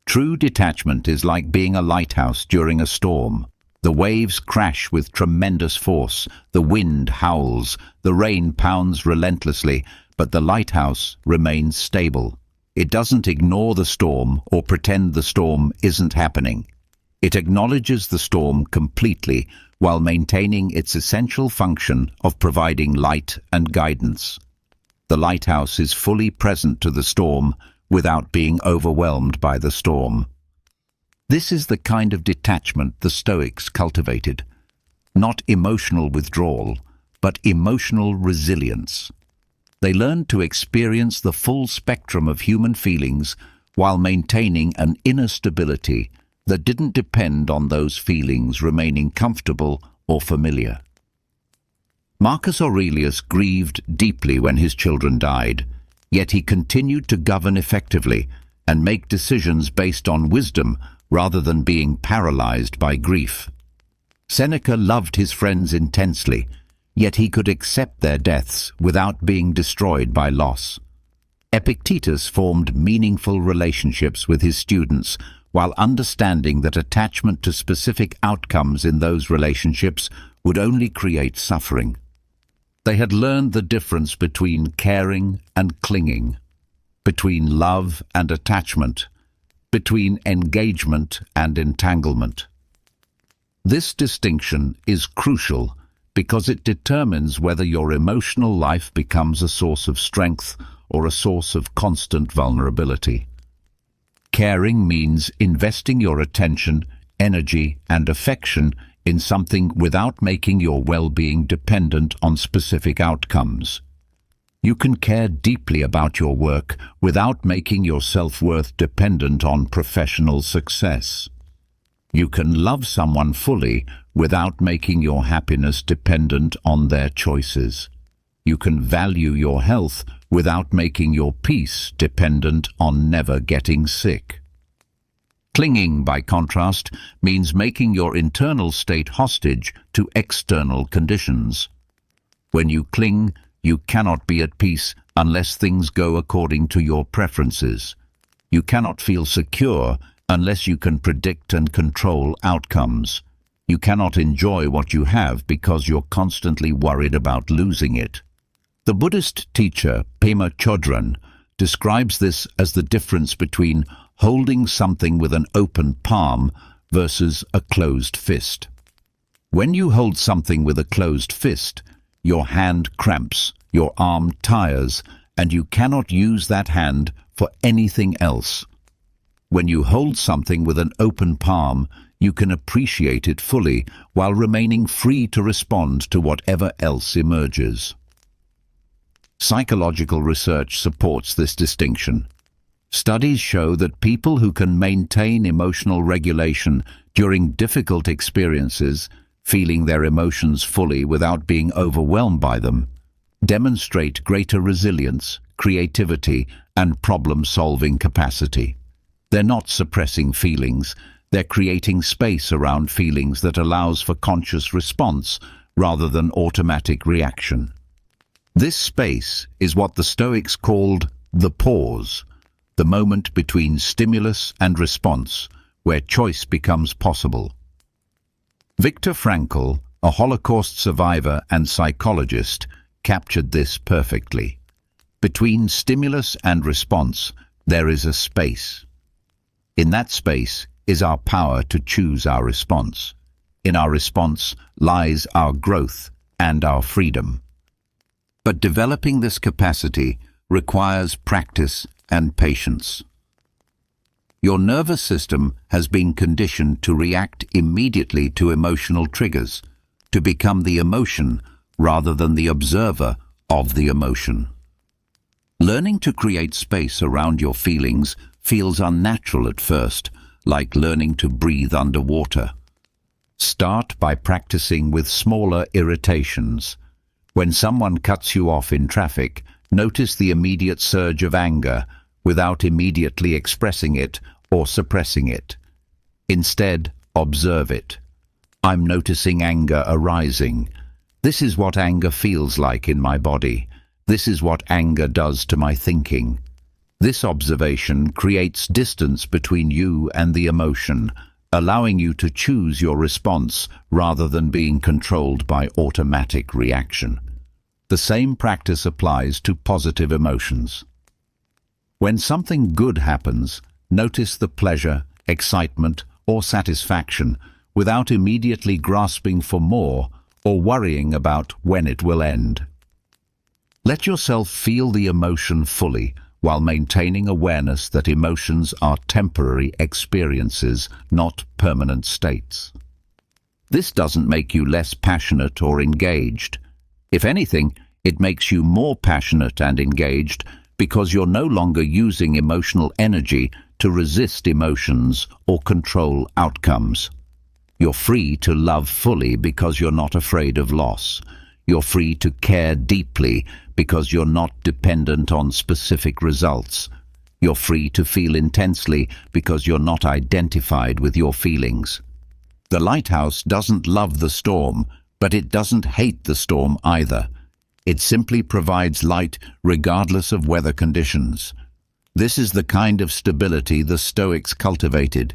True detachment is like being a lighthouse during a storm. The waves crash with tremendous force, the wind howls, the rain pounds relentlessly, but the lighthouse remains stable. It doesn't ignore the storm or pretend the storm isn't happening. It acknowledges the storm completely while maintaining its essential function of providing light and guidance. The lighthouse is fully present to the storm without being overwhelmed by the storm. This is the kind of detachment the Stoics cultivated. Not emotional withdrawal, but emotional resilience. They learned to experience the full spectrum of human feelings while maintaining an inner stability that didn't depend on those feelings remaining comfortable or familiar. Marcus Aurelius grieved deeply when his children died, yet he continued to govern effectively and make decisions based on wisdom rather than being paralyzed by grief. Seneca loved his friends intensely, yet he could accept their deaths without being destroyed by loss. Epictetus formed meaningful relationships with his students while understanding that attachment to specific outcomes in those relationships would only create suffering. They had learned the difference between caring and clinging, between love and attachment, between engagement and entanglement. This distinction is crucial because it determines whether your emotional life becomes a source of strength or a source of constant vulnerability. Caring means investing your attention, energy, and affection in something without making your well-being dependent on specific outcomes. You can care deeply about your work without making your self-worth dependent on professional success. You can love someone fully without making your happiness dependent on their choices. You can value your health without making your peace dependent on never getting sick. Clinging, by contrast, means making your internal state hostage to external conditions. When you cling, you cannot be at peace unless things go according to your preferences. You cannot feel secure unless you can predict and control outcomes. You cannot enjoy what you have because you're constantly worried about losing it. The Buddhist teacher Pema Chodron describes this as the difference between holding something with an open palm versus a closed fist. When you hold something with a closed fist, your hand cramps, your arm tires, and you cannot use that hand for anything else. When you hold something with an open palm, you can appreciate it fully while remaining free to respond to whatever else emerges. Psychological research supports this distinction. Studies show that people who can maintain emotional regulation during difficult experiences, feeling their emotions fully without being overwhelmed by them, demonstrate greater resilience, creativity, and problem-solving capacity. They're not suppressing feelings, they're creating space around feelings that allows for conscious response rather than automatic reaction. This space is what the Stoics called the pause, the moment between stimulus and response, where choice becomes possible. Viktor Frankl, a Holocaust survivor and psychologist, captured this perfectly. Between stimulus and response, there is a space. In that space is our power to choose our response. In our response lies our growth and our freedom. But developing this capacity requires practice and patience. Your nervous system has been conditioned to react immediately to emotional triggers, to become the emotion rather than the observer of the emotion. Learning to create space around your feelings feels unnatural at first, like learning to breathe underwater. Start by practicing with smaller irritations. When someone cuts you off in traffic, notice the immediate surge of anger without immediately expressing it or suppressing it. Instead, observe it. I'm noticing anger arising. This is what anger feels like in my body. This is what anger does to my thinking. This observation creates distance between you and the emotion, allowing you to choose your response rather than being controlled by automatic reaction. The same practice applies to positive emotions. When something good happens, notice the pleasure, excitement, or satisfaction without immediately grasping for more or worrying about when it will end. Let yourself feel the emotion fully while maintaining awareness that emotions are temporary experiences, not permanent states. This doesn't make you less passionate or engaged. If anything, it makes you more passionate and engaged because you're no longer using emotional energy to resist emotions or control outcomes. You're free to love fully because you're not afraid of loss. You're free to care deeply because you're not dependent on specific results. You're free to feel intensely because you're not identified with your feelings. The lighthouse doesn't love the storm, but it doesn't hate the storm either. It simply provides light regardless of weather conditions. This is the kind of stability the Stoics cultivated,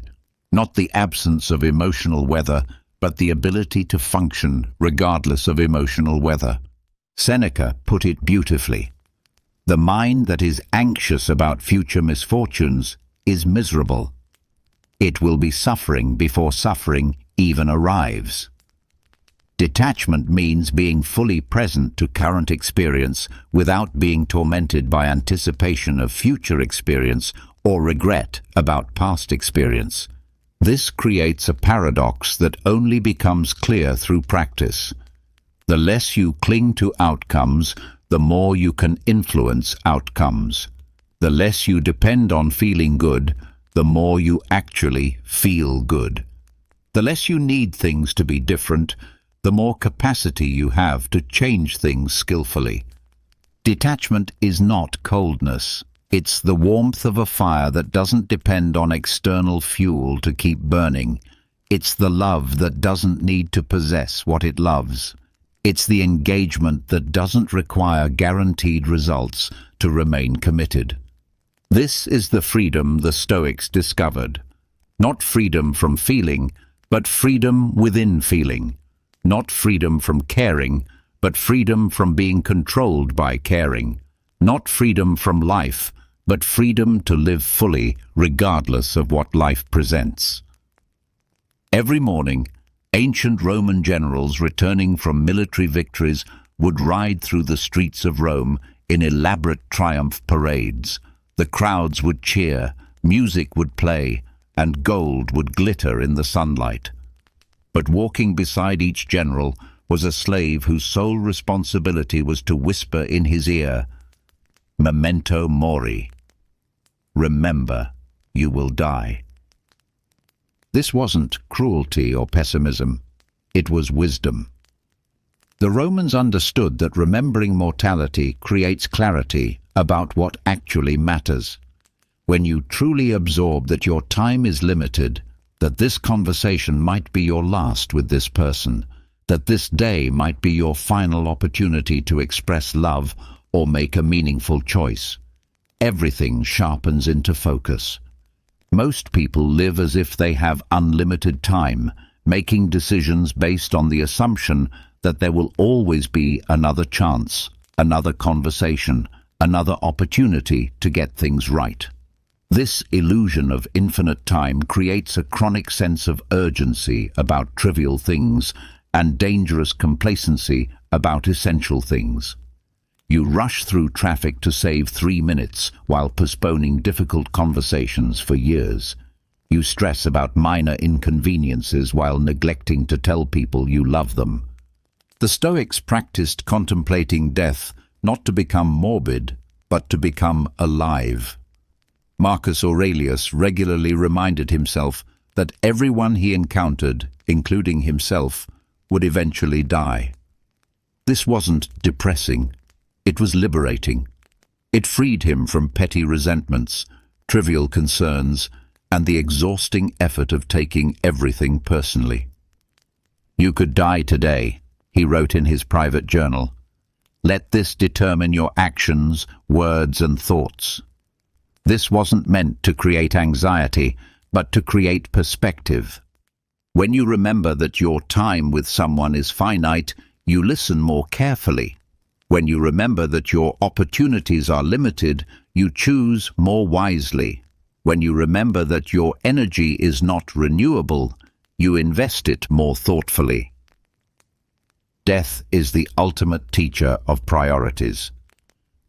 not the absence of emotional weather, but the ability to function regardless of emotional weather. Seneca put it beautifully. The mind that is anxious about future misfortunes is miserable. It will be suffering before suffering even arrives. Detachment means being fully present to current experience without being tormented by anticipation of future experience or regret about past experience. This creates a paradox that only becomes clear through practice. The less you cling to outcomes, the more you can influence outcomes. The less you depend on feeling good, the more you actually feel good. The less you need things to be different, the more capacity you have to change things skillfully. Detachment is not coldness. It's the warmth of a fire that doesn't depend on external fuel to keep burning. It's the love that doesn't need to possess what it loves. It's the engagement that doesn't require guaranteed results to remain committed. This is the freedom the Stoics discovered. Not freedom from feeling, but freedom within feeling. Not freedom from caring, but freedom from being controlled by caring. Not freedom from life, but freedom to live fully regardless of what life presents. Every morning, ancient Roman generals returning from military victories would ride through the streets of Rome in elaborate triumph parades. The crowds would cheer, music would play, and gold would glitter in the sunlight. But walking beside each general was a slave whose sole responsibility was to whisper in his ear, "Memento mori." Remember, you will die. This wasn't cruelty or pessimism. It was wisdom. The Romans understood that remembering mortality creates clarity about what actually matters. When you truly absorb that your time is limited, that this conversation might be your last with this person, that this day might be your final opportunity to express love or make a meaningful choice, everything sharpens into focus. Most people live as if they have unlimited time, making decisions based on the assumption that there will always be another chance, another conversation, another opportunity to get things right. This illusion of infinite time creates a chronic sense of urgency about trivial things and dangerous complacency about essential things. You rush through traffic to save 3 minutes while postponing difficult conversations for years. You stress about minor inconveniences while neglecting to tell people you love them. The Stoics practiced contemplating death not to become morbid, but to become alive. Marcus Aurelius regularly reminded himself that everyone he encountered, including himself, would eventually die. This wasn't depressing. It was liberating. It freed him from petty resentments, trivial concerns, and the exhausting effort of taking everything personally. "You could die today," he wrote in his private journal. "Let this determine your actions, words, and thoughts." This wasn't meant to create anxiety, but to create perspective. When you remember that your time with someone is finite, you listen more carefully. When you remember that your opportunities are limited, you choose more wisely. When you remember that your energy is not renewable, you invest it more thoughtfully. Death is the ultimate teacher of priorities.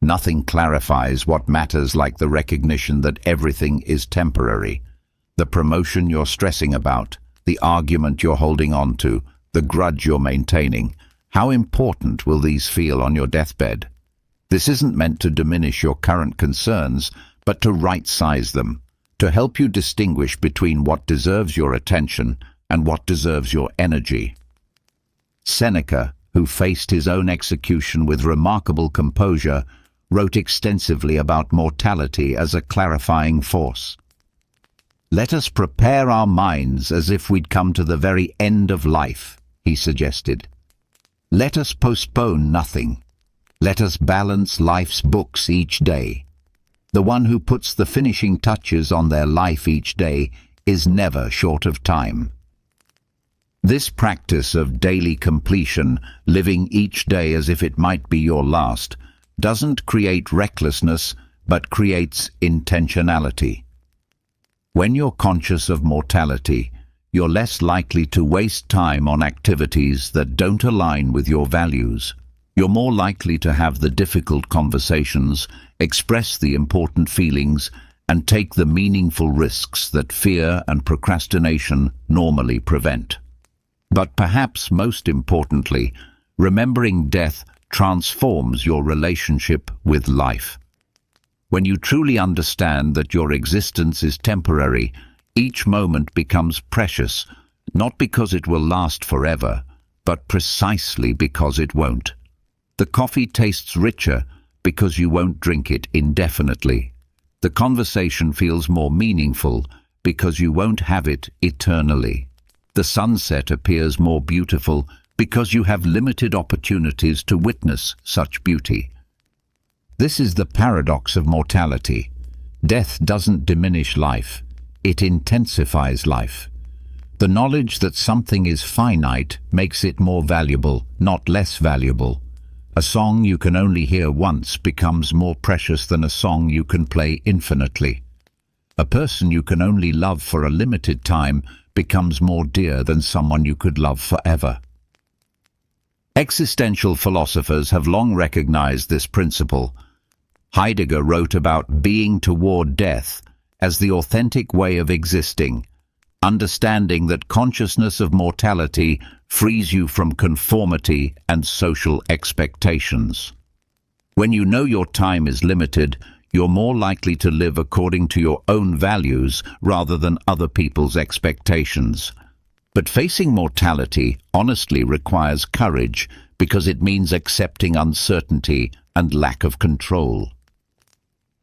Nothing clarifies what matters like the recognition that everything is temporary. The promotion you're stressing about, the argument you're holding on to, the grudge you're maintaining. How important will these feel on your deathbed? This isn't meant to diminish your current concerns, but to right-size them, to help you distinguish between what deserves your attention and what deserves your energy. Seneca, who faced his own execution with remarkable composure, wrote extensively about mortality as a clarifying force. "Let us prepare our minds as if we'd come to the very end of life," he suggested. "Let us postpone nothing. Let us balance life's books each day. The one who puts the finishing touches on their life each day is never short of time." This practice of daily completion, living each day as if it might be your last, doesn't create recklessness, but creates intentionality. When you're conscious of mortality, you're less likely to waste time on activities that don't align with your values. You're more likely to have the difficult conversations, express the important feelings, and take the meaningful risks that fear and procrastination normally prevent. But perhaps most importantly, remembering death transforms your relationship with life. When you truly understand that your existence is temporary, each moment becomes precious, not because it will last forever, but precisely because it won't. The coffee tastes richer because you won't drink it indefinitely. The conversation feels more meaningful because you won't have it eternally. The sunset appears more beautiful because you have limited opportunities to witness such beauty. This is the paradox of mortality. Death doesn't diminish life, it intensifies life. The knowledge that something is finite makes it more valuable, not less valuable. A song you can only hear once becomes more precious than a song you can play infinitely. A person you can only love for a limited time becomes more dear than someone you could love forever. Existential philosophers have long recognized this principle. Heidegger wrote about being toward death as the authentic way of existing, understanding that consciousness of mortality frees you from conformity and social expectations. When you know your time is limited, you're more likely to live according to your own values rather than other people's expectations. But facing mortality honestly requires courage because it means accepting uncertainty and lack of control.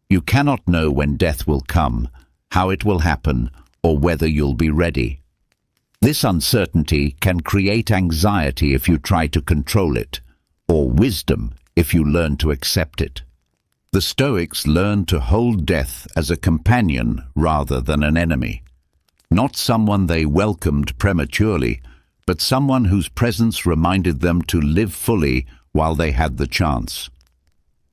You cannot know when death will come, how it will happen, or whether you'll be ready. This uncertainty can create anxiety if you try to control it, or wisdom if you learn to accept it. The Stoics learned to hold death as a companion rather than an enemy. Not someone they welcomed prematurely, but someone whose presence reminded them to live fully while they had the chance.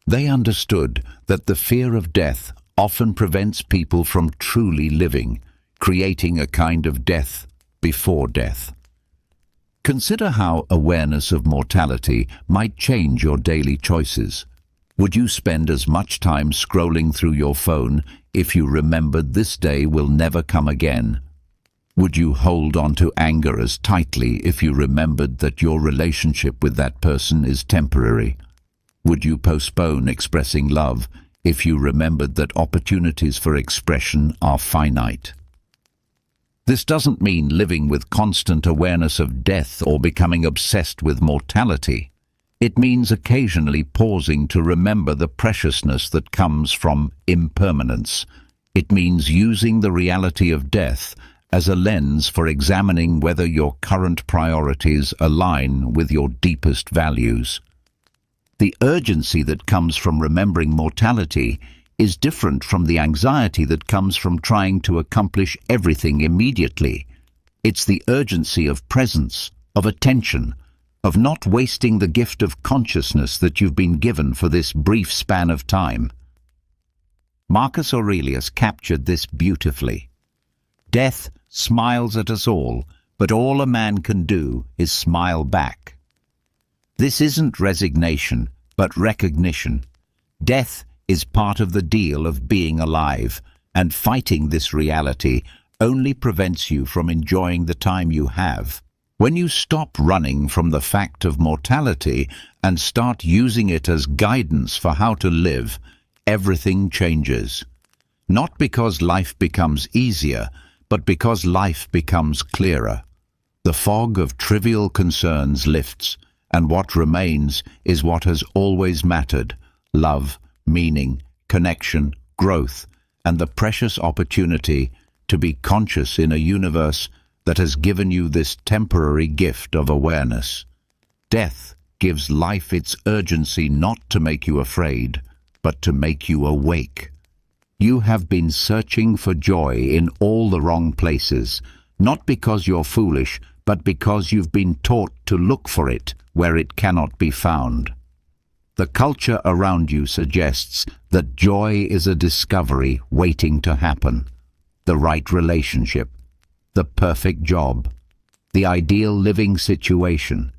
They understood that the fear of death often prevents people from truly living, creating a kind of death before death. Consider how awareness of mortality might change your daily choices. Would you spend as much time scrolling through your phone if you remembered this day will never come again? Would you hold on to anger as tightly if you remembered that your relationship with that person is temporary? Would you postpone expressing love if you remembered that opportunities for expression are finite? This doesn't mean living with constant awareness of death or becoming obsessed with mortality. It means occasionally pausing to remember the preciousness that comes from impermanence. It means using the reality of death as a lens for examining whether your current priorities align with your deepest values. The urgency that comes from remembering mortality is different from the anxiety that comes from trying to accomplish everything immediately. It's the urgency of presence, of attention, of not wasting the gift of consciousness that you've been given for this brief span of time. Marcus Aurelius captured this beautifully. Death smiles at us all, but all a man can do is smile back. This isn't resignation, but recognition. Death is part of the deal of being alive, and fighting this reality only prevents you from enjoying the time you have. When you stop running from the fact of mortality and start using it as guidance for how to live, everything changes. Not because life becomes easier, but because life becomes clearer. The fog of trivial concerns lifts, and what remains is what has always mattered: love, meaning, connection, growth, and the precious opportunity to be conscious in a universe that has given you this temporary gift of awareness. Death gives life its urgency not to make you afraid, but to make you awake. You have been searching for joy in all the wrong places, not because you're foolish, but because you've been taught to look for it where it cannot be found. The culture around you suggests that joy is a discovery waiting to happen. The right relationship, the perfect job, the ideal living situation,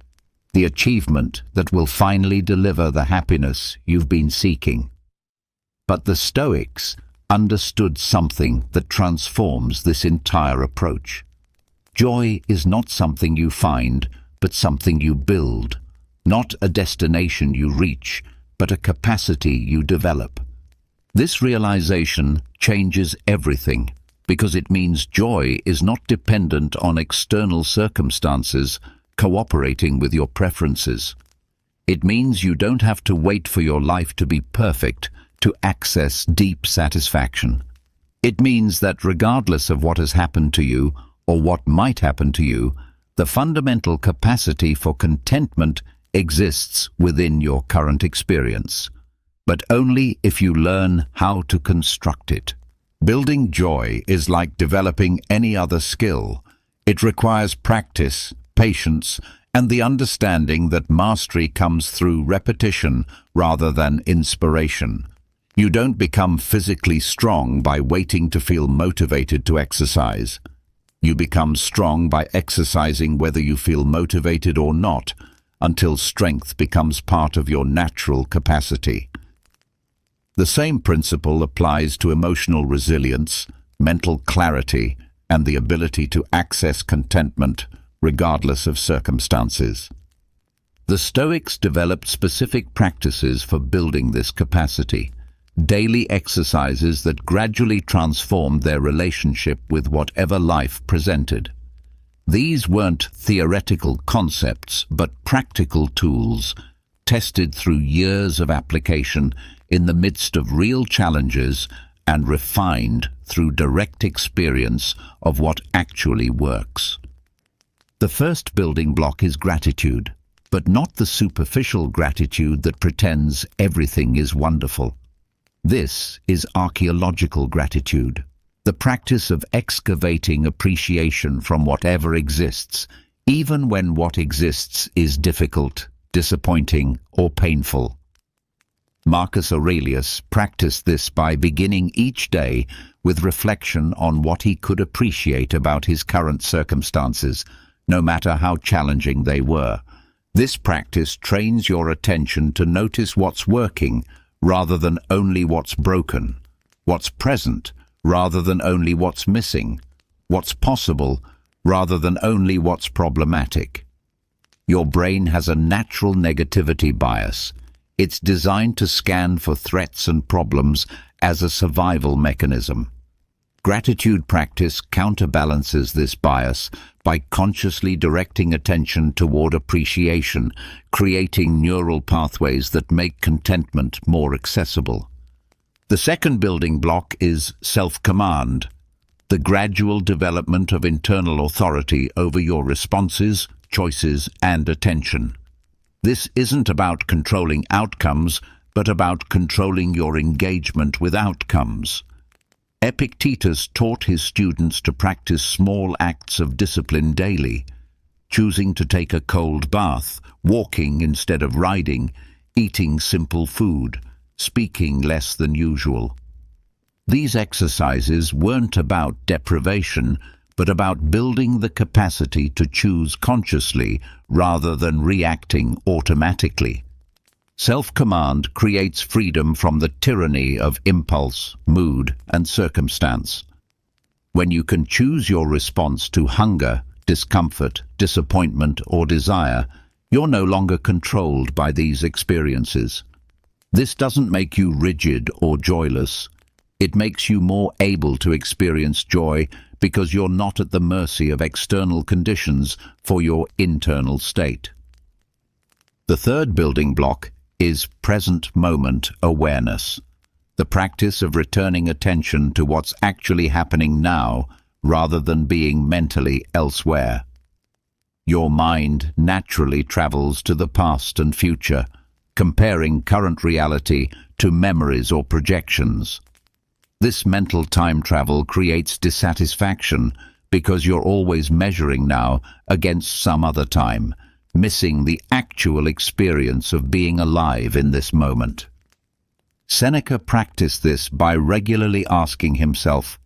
the achievement that will finally deliver the happiness you've been seeking. But the Stoics understood something that transforms this entire approach. Joy is not something you find, but something you build. Not a destination you reach, but a capacity you develop. This realization changes everything, because it means joy is not dependent on external circumstances cooperating with your preferences. It means you don't have to wait for your life to be perfect to access deep satisfaction. It means that regardless of what has happened to you or what might happen to you, the fundamental capacity for contentment exists within your current experience, but only if you learn how to construct it. Building joy is like developing any other skill. It requires practice, patience, and the understanding that mastery comes through repetition rather than inspiration. You don't become physically strong by waiting to feel motivated to exercise. You become strong by exercising whether you feel motivated or not, until strength becomes part of your natural capacity. The same principle applies to emotional resilience, mental clarity, and the ability to access contentment regardless of circumstances. The Stoics developed specific practices for building this capacity, daily exercises that gradually transformed their relationship with whatever life presented. These weren't theoretical concepts, but practical tools, tested through years of application in the midst of real challenges and refined through direct experience of what actually works. The first building block is gratitude, but not the superficial gratitude that pretends everything is wonderful. This is archaeological gratitude, the practice of excavating appreciation from whatever exists, even when what exists is difficult, disappointing, or painful. Marcus Aurelius practiced this by beginning each day with reflection on what he could appreciate about his current circumstances, no matter how challenging they were. This practice trains your attention to notice what's working rather than only what's broken, what's present rather than only what's missing, what's possible rather than only what's problematic. Your brain has a natural negativity bias. It's designed to scan for threats and problems as a survival mechanism. Gratitude practice counterbalances this bias by consciously directing attention toward appreciation, creating neural pathways that make contentment more accessible. The second building block is self-command, the gradual development of internal authority over your responses, choices, and attention. This isn't about controlling outcomes, but about controlling your engagement with outcomes. Epictetus taught his students to practice small acts of discipline daily, choosing to take a cold bath, walking instead of riding, eating simple food, speaking less than usual. These exercises weren't about deprivation, but about building the capacity to choose consciously rather than reacting automatically. Self-command creates freedom from the tyranny of impulse, mood, and circumstance. When you can choose your response to hunger, discomfort, disappointment, or desire, you're no longer controlled by these experiences. This doesn't make you rigid or joyless. It makes you more able to experience joy because you're not at the mercy of external conditions for your internal state. The third building block is present moment awareness, the practice of returning attention to what's actually happening now rather than being mentally elsewhere. Your mind naturally travels to the past and future, comparing current reality to memories or projections. This mental time travel creates dissatisfaction because you're always measuring now against some other time, missing the actual experience of being alive in this moment. Seneca practiced this by regularly asking himself,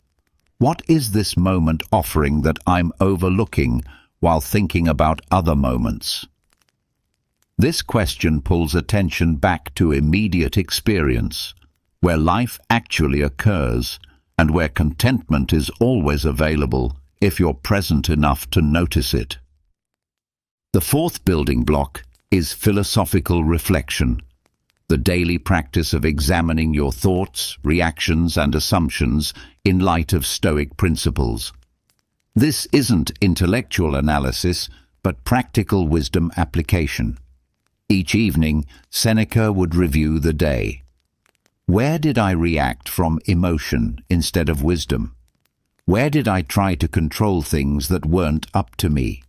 "What is this moment offering that I'm overlooking while thinking about other moments?" This question pulls attention back to immediate experience, where life actually occurs and where contentment is always available if you're present enough to notice it. The fourth building block is philosophical reflection, the daily practice of examining your thoughts, reactions, and assumptions in light of Stoic principles. This isn't intellectual analysis, but practical wisdom application. Each evening, Seneca would review the day. Where did I react from emotion instead of wisdom? Where did I try to control things that weren't up to me?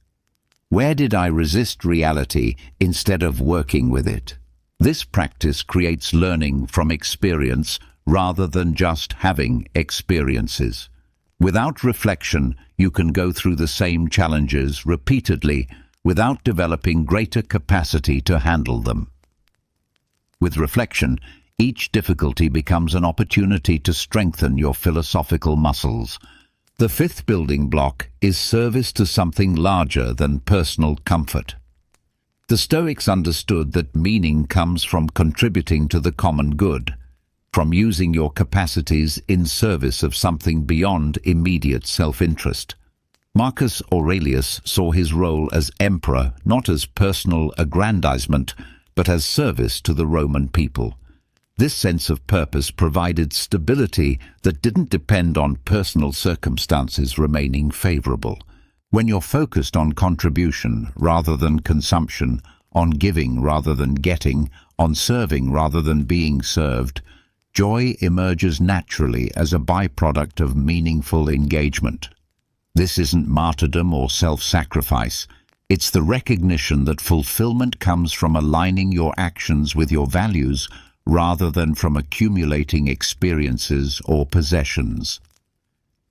Where did I resist reality instead of working with it? This practice creates learning from experience rather than just having experiences. Without reflection, you can go through the same challenges repeatedly without developing greater capacity to handle them. With reflection, each difficulty becomes an opportunity to strengthen your philosophical muscles. The fifth building block is service to something larger than personal comfort. The Stoics understood that meaning comes from contributing to the common good. from using your capacities in service of something beyond immediate self-interest. Marcus Aurelius saw his role as emperor not as personal aggrandizement, but as service to the Roman people. This sense of purpose provided stability that didn't depend on personal circumstances remaining favorable. When you're focused on contribution rather than consumption, on giving rather than getting, on serving rather than being served, joy emerges naturally as a byproduct of meaningful engagement. This isn't martyrdom or self-sacrifice. It's the recognition that fulfillment comes from aligning your actions with your values rather than from accumulating experiences or possessions.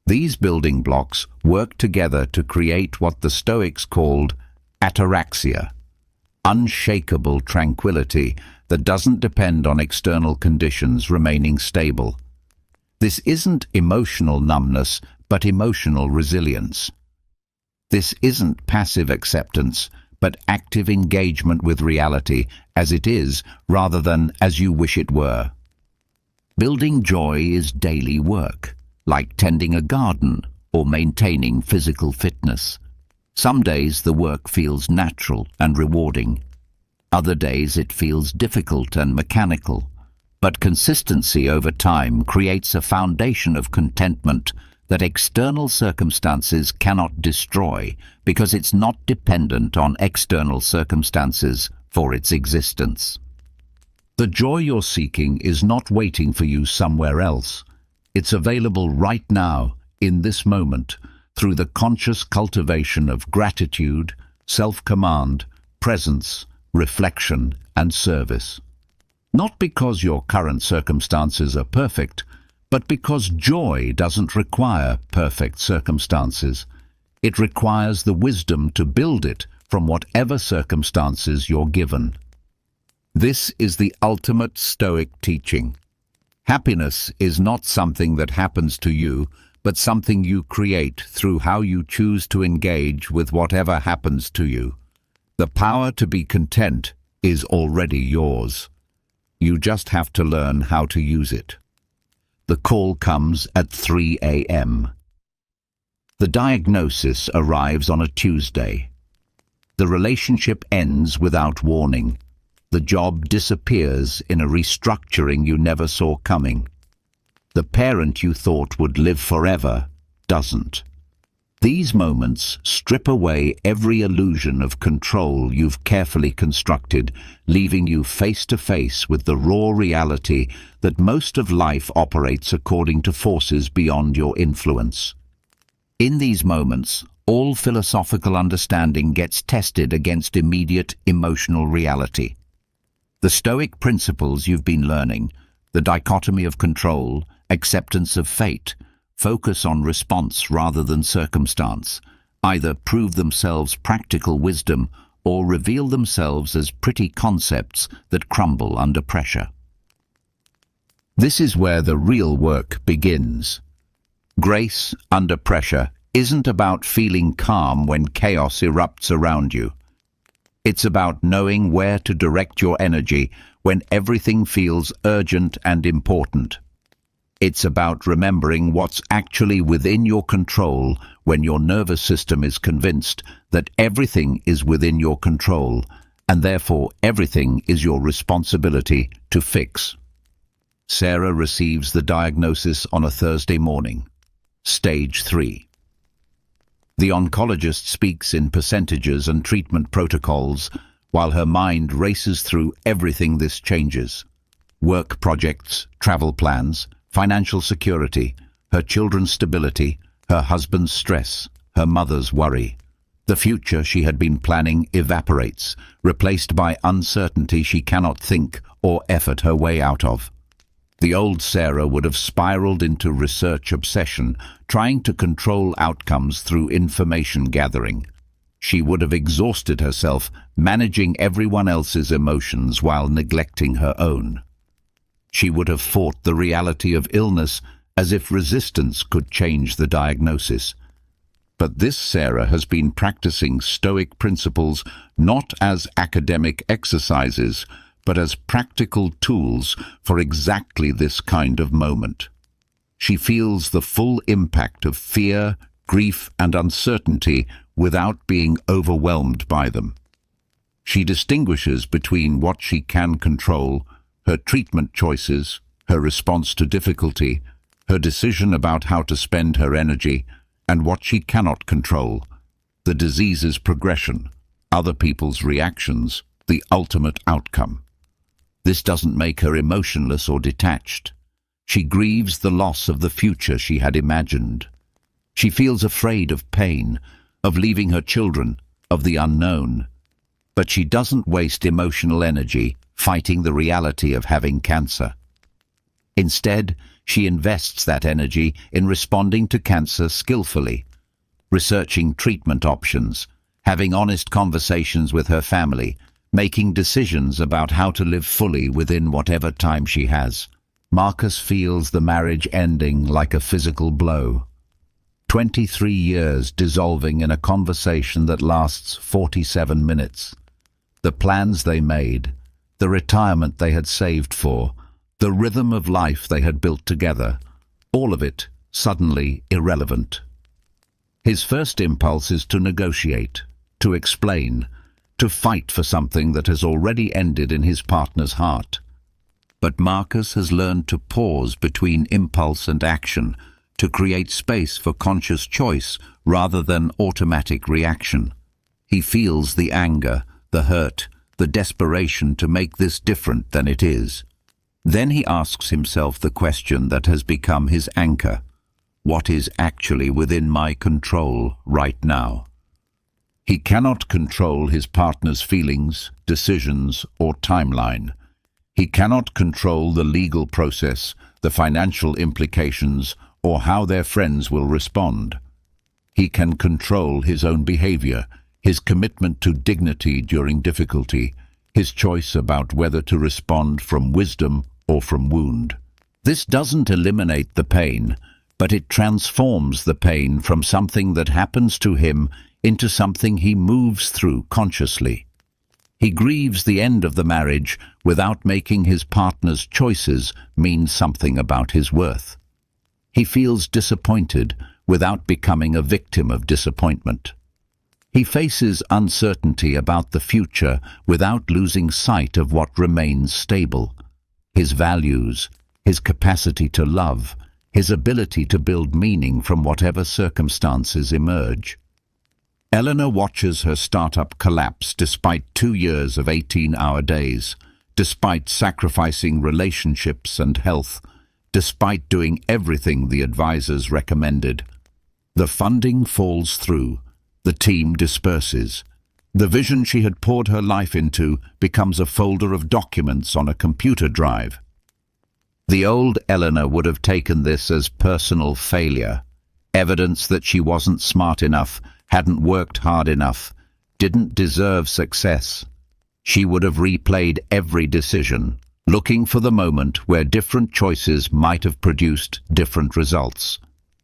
These building blocks work together to create what the Stoics called ataraxia, unshakable tranquility that doesn't depend on external conditions remaining stable. This isn't emotional numbness, but emotional resilience. This isn't passive acceptance, but active engagement with reality as it is rather than as you wish it were. Building joy is daily work, like tending a garden or maintaining physical fitness. Some days the work feels natural and rewarding. Other days it feels difficult and mechanical. But consistency over time creates a foundation of contentment that external circumstances cannot destroy because it's not dependent on external circumstances for its existence. The joy you're seeking is not waiting for you somewhere else. It's available right now, in this moment, through the conscious cultivation of gratitude, self-command, presence, reflection, and service. Not because your current circumstances are perfect, but because joy doesn't require perfect circumstances. It requires the wisdom to build it from whatever circumstances you're given. This is the ultimate Stoic teaching. Happiness is not something that happens to you, but something you create through how you choose to engage with whatever happens to you. The power to be content is already yours. You just have to learn how to use it. The call comes at 3 a.m. The diagnosis arrives on a Tuesday. The relationship ends without warning. The job disappears in a restructuring you never saw coming. The parent you thought would live forever doesn't. These moments strip away every illusion of control you've carefully constructed, leaving you face to face with the raw reality that most of life operates according to forces beyond your influence. In these moments, all philosophical understanding gets tested against immediate emotional reality. The Stoic principles you've been learning, the dichotomy of control, acceptance of fate, focus on response rather than circumstance, either prove themselves practical wisdom or reveal themselves as pretty concepts that crumble under pressure. This is where the real work begins. Grace under pressure isn't about feeling calm when chaos erupts around you. It's about knowing where to direct your energy when everything feels urgent and important. It's about remembering what's actually within your control when your nervous system is convinced that everything is within your control, and therefore everything is your responsibility to fix. Sarah receives the diagnosis on a Thursday morning. Stage 3. The oncologist speaks in percentages and treatment protocols while her mind races through everything this changes. Work projects, travel plans, financial security, her children's stability, her husband's stress, her mother's worry. The future she had been planning evaporates, replaced by uncertainty she cannot think or effort her way out of. The old Sarah would have spiraled into research obsession, trying to control outcomes through information gathering. She would have exhausted herself, managing everyone else's emotions while neglecting her own. She would have fought the reality of illness as if resistance could change the diagnosis. But this Sarah has been practicing Stoic principles not as academic exercises, but as practical tools for exactly this kind of moment. She feels the full impact of fear, grief, and uncertainty without being overwhelmed by them. She distinguishes between what she can control, her treatment choices, her response to difficulty, her decision about how to spend her energy, and what she cannot control, the disease's progression, other people's reactions, the ultimate outcome. This doesn't make her emotionless or detached. She grieves the loss of the future she had imagined. She feels afraid of pain, of leaving her children, of the unknown. But she doesn't waste emotional energy fighting the reality of having cancer. Instead, she invests that energy in responding to cancer skillfully, researching treatment options, having honest conversations with her family, making decisions about how to live fully within whatever time she has. Marcus feels the marriage ending like a physical blow. 23 years dissolving in a conversation that lasts 47 minutes. The plans they made, the retirement they had saved for, the rhythm of life they had built together, all of it suddenly irrelevant. His first impulse is to negotiate, to explain, to fight for something that has already ended in his partner's heart. But Marcus has learned to pause between impulse and action, to create space for conscious choice rather than automatic reaction. He feels the anger, the hurt, the desperation to make this different than it is. Then he asks himself the question that has become his anchor. What is actually within my control right now? He cannot control his partner's feelings, decisions, or timeline. He cannot control the legal process, the financial implications, or how their friends will respond. He can control his own behavior, his commitment to dignity during difficulty, his choice about whether to respond from wisdom or from wound. This doesn't eliminate the pain, but it transforms the pain from something that happens to him into something he moves through consciously. He grieves the end of the marriage without making his partner's choices mean something about his worth. He feels disappointed without becoming a victim of disappointment. He faces uncertainty about the future without losing sight of what remains stable: his values, his capacity to love, his ability to build meaning from whatever circumstances emerge. Eleanor watches her startup collapse despite 2 years of 18-hour days, despite sacrificing relationships and health, despite doing everything the advisors recommended. The funding falls through. The team disperses. The vision she had poured her life into becomes a folder of documents on a computer drive. The old Eleanor would have taken this as personal failure, evidence that she wasn't smart enough, hadn't worked hard enough, didn't deserve success. She would have replayed every decision, looking for the moment where different choices might have produced different results.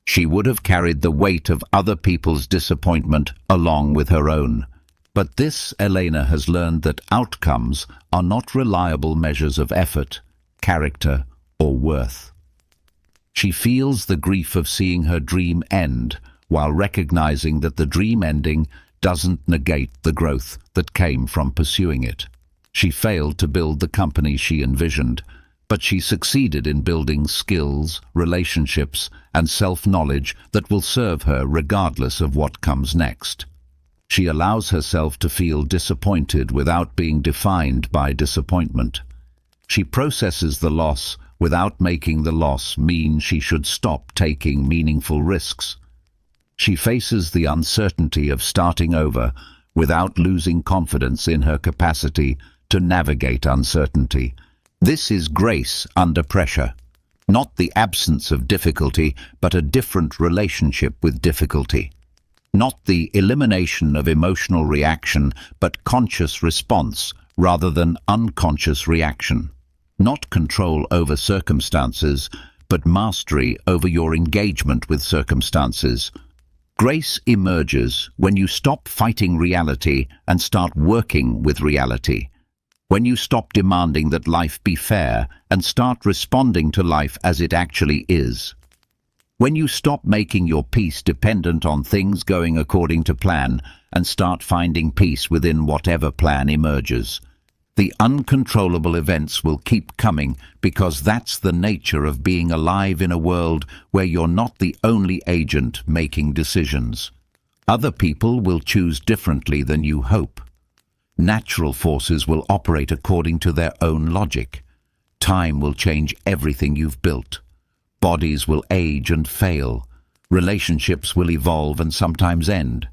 She would have carried the weight of other people's disappointment along with her own. But this Elena has learned that outcomes are not reliable measures of effort, character, or worth. She feels the grief of seeing her dream end, while recognizing that the dream ending doesn't negate the growth that came from pursuing it. She failed to build the company she envisioned, but she succeeded in building skills, relationships, and self-knowledge that will serve her regardless of what comes next. She allows herself to feel disappointed without being defined by disappointment. She processes the loss without making the loss mean she should stop taking meaningful risks. She faces the uncertainty of starting over without losing confidence in her capacity to navigate uncertainty. This is grace under pressure. Not the absence of difficulty, but a different relationship with difficulty. Not the elimination of emotional reaction, but conscious response rather than unconscious reaction. Not control over circumstances, but mastery over your engagement with circumstances. Grace emerges when you stop fighting reality and start working with reality. When you stop demanding that life be fair and start responding to life as it actually is. When you stop making your peace dependent on things going according to plan and start finding peace within whatever plan emerges. The uncontrollable events will keep coming because that's the nature of being alive in a world where you're not the only agent making decisions. Other people will choose differently than you hope. Natural forces will operate according to their own logic. Time will change everything you've built. Bodies will age and fail. Relationships will evolve and sometimes end.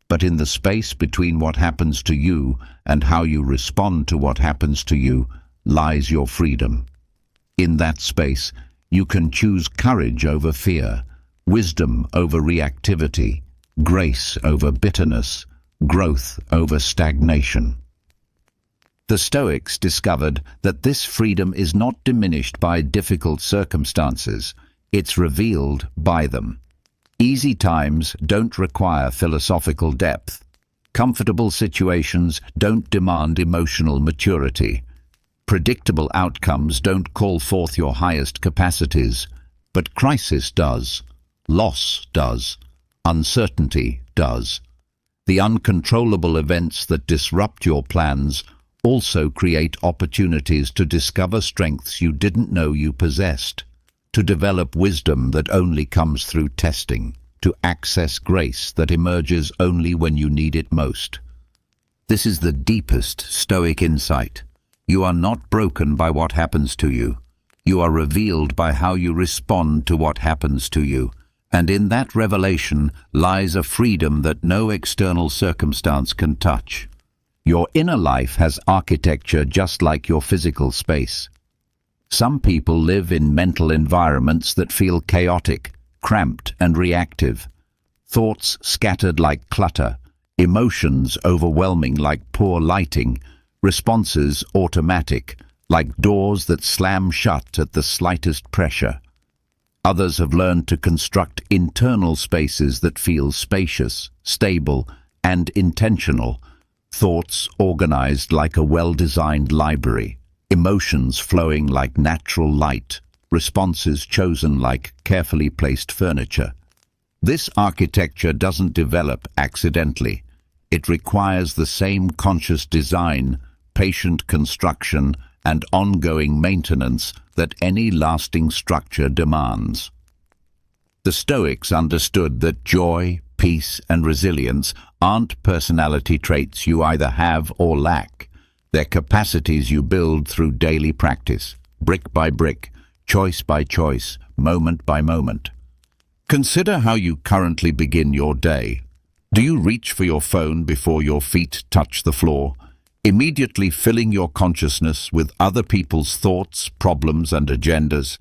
But in the space between what happens to you and how you respond to what happens to you lies your freedom. In that space, you can choose courage over fear, wisdom over reactivity, grace over bitterness, growth over stagnation. The Stoics discovered that this freedom is not diminished by difficult circumstances, it's revealed by them. Easy times don't require philosophical depth. Comfortable situations don't demand emotional maturity. Predictable outcomes don't call forth your highest capacities, but crisis does, loss does, uncertainty does. The uncontrollable events that disrupt your plans also create opportunities to discover strengths you didn't know you possessed, to develop wisdom that only comes through testing, to access grace that emerges only when you need it most. This is the deepest Stoic insight. You are not broken by what happens to you. You are revealed by how you respond to what happens to you. And in that revelation lies a freedom that no external circumstance can touch. Your inner life has architecture just like your physical space. Some people live in mental environments that feel chaotic, cramped and reactive. Thoughts scattered like clutter, emotions overwhelming like poor lighting, responses automatic, like doors that slam shut at the slightest pressure. Others have learned to construct internal spaces that feel spacious, stable, and intentional. Thoughts organized like a well-designed library, emotions flowing like natural light, responses chosen like carefully placed furniture. This architecture doesn't develop accidentally. It requires the same conscious design, patient construction, and ongoing maintenance that any lasting structure demands. The Stoics understood that joy, peace, and resilience aren't personality traits you either have or lack. They're capacities you build through daily practice, brick by brick, choice by choice, moment by moment. Consider how you currently begin your day. Do you reach for your phone before your feet touch the floor, immediately filling your consciousness with other people's thoughts, problems, and agendas?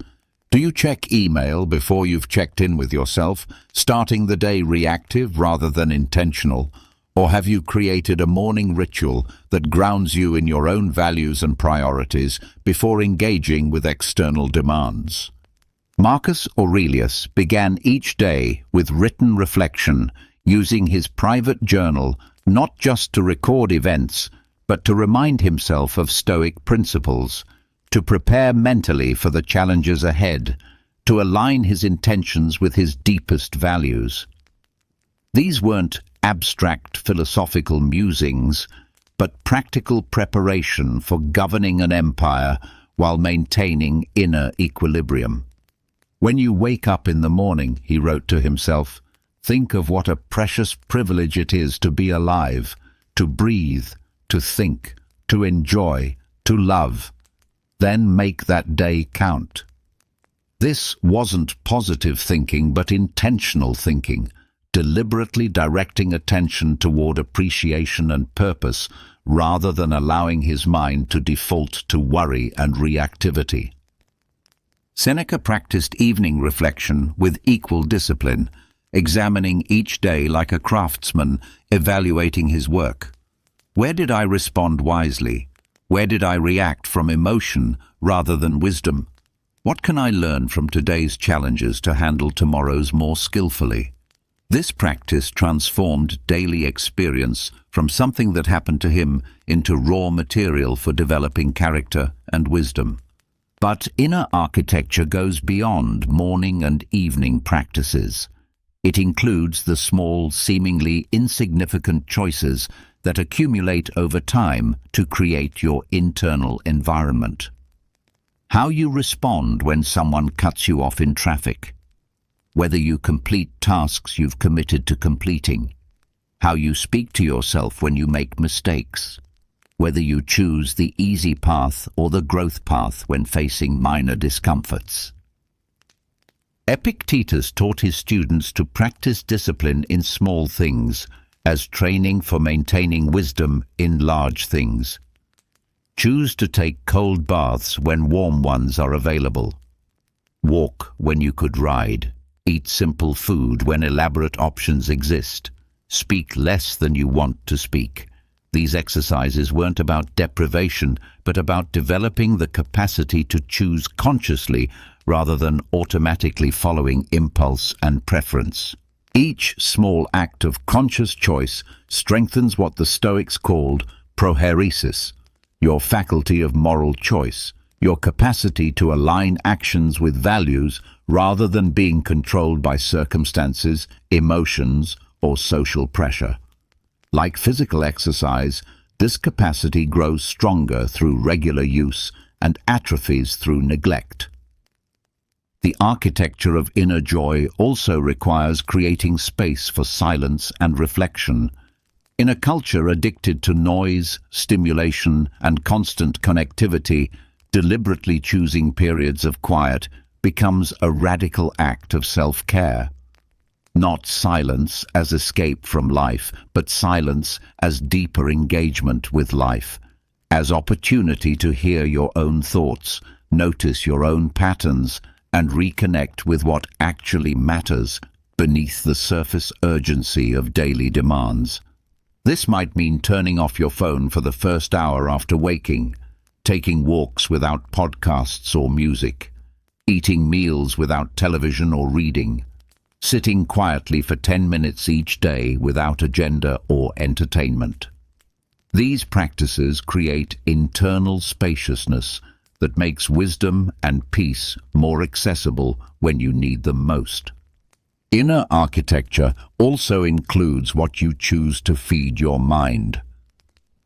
Do you check email before you've checked in with yourself, starting the day reactive rather than intentional? Or have you created a morning ritual that grounds you in your own values and priorities before engaging with external demands? Marcus Aurelius began each day with written reflection, using his private journal not just to record events, but to remind himself of Stoic principles, to prepare mentally for the challenges ahead, to align his intentions with his deepest values. These weren't abstract philosophical musings, but practical preparation for governing an empire while maintaining inner equilibrium. When you wake up in the morning, he wrote to himself, think of what a precious privilege it is to be alive, to breathe, to think, to enjoy, to love. Then make that day count. This wasn't positive thinking, but intentional thinking, deliberately directing attention toward appreciation and purpose rather than allowing his mind to default to worry and reactivity. Seneca practiced evening reflection with equal discipline, examining each day like a craftsman, evaluating his work. Where did I respond wisely? Where did I react from emotion rather than wisdom? What can I learn from today's challenges to handle tomorrow's more skillfully? This practice transformed daily experience from something that happened to him into raw material for developing character and wisdom. But inner architecture goes beyond morning and evening practices. It includes the small, seemingly insignificant choices that accumulate over time to create your internal environment. How you respond when someone cuts you off in traffic. Whether you complete tasks you've committed to completing. How you speak to yourself when you make mistakes. Whether you choose the easy path or the growth path when facing minor discomforts. Epictetus taught his students to practice discipline in small things as training for maintaining wisdom in large things. Choose to take cold baths when warm ones are available. Walk when you could ride. Eat simple food when elaborate options exist. Speak less than you want to speak. These exercises weren't about deprivation, but about developing the capacity to choose consciously rather than automatically following impulse and preference. Each small act of conscious choice strengthens what the Stoics called prohairesis, your faculty of moral choice, your capacity to align actions with values rather than being controlled by circumstances, emotions, or social pressure. Like physical exercise, this capacity grows stronger through regular use and atrophies through neglect. The architecture of inner joy also requires creating space for silence and reflection. In a culture addicted to noise, stimulation, and constant connectivity, deliberately choosing periods of quiet becomes a radical act of self-care. Not silence as escape from life, but silence as deeper engagement with life, as opportunity to hear your own thoughts, notice your own patterns, and reconnect with what actually matters beneath the surface urgency of daily demands. This might mean turning off your phone for the first hour after waking, taking walks without podcasts or music, eating meals without television or reading, sitting quietly for 10 minutes each day without agenda or entertainment. These practices create internal spaciousness that makes wisdom and peace more accessible when you need them most. Inner architecture also includes what you choose to feed your mind.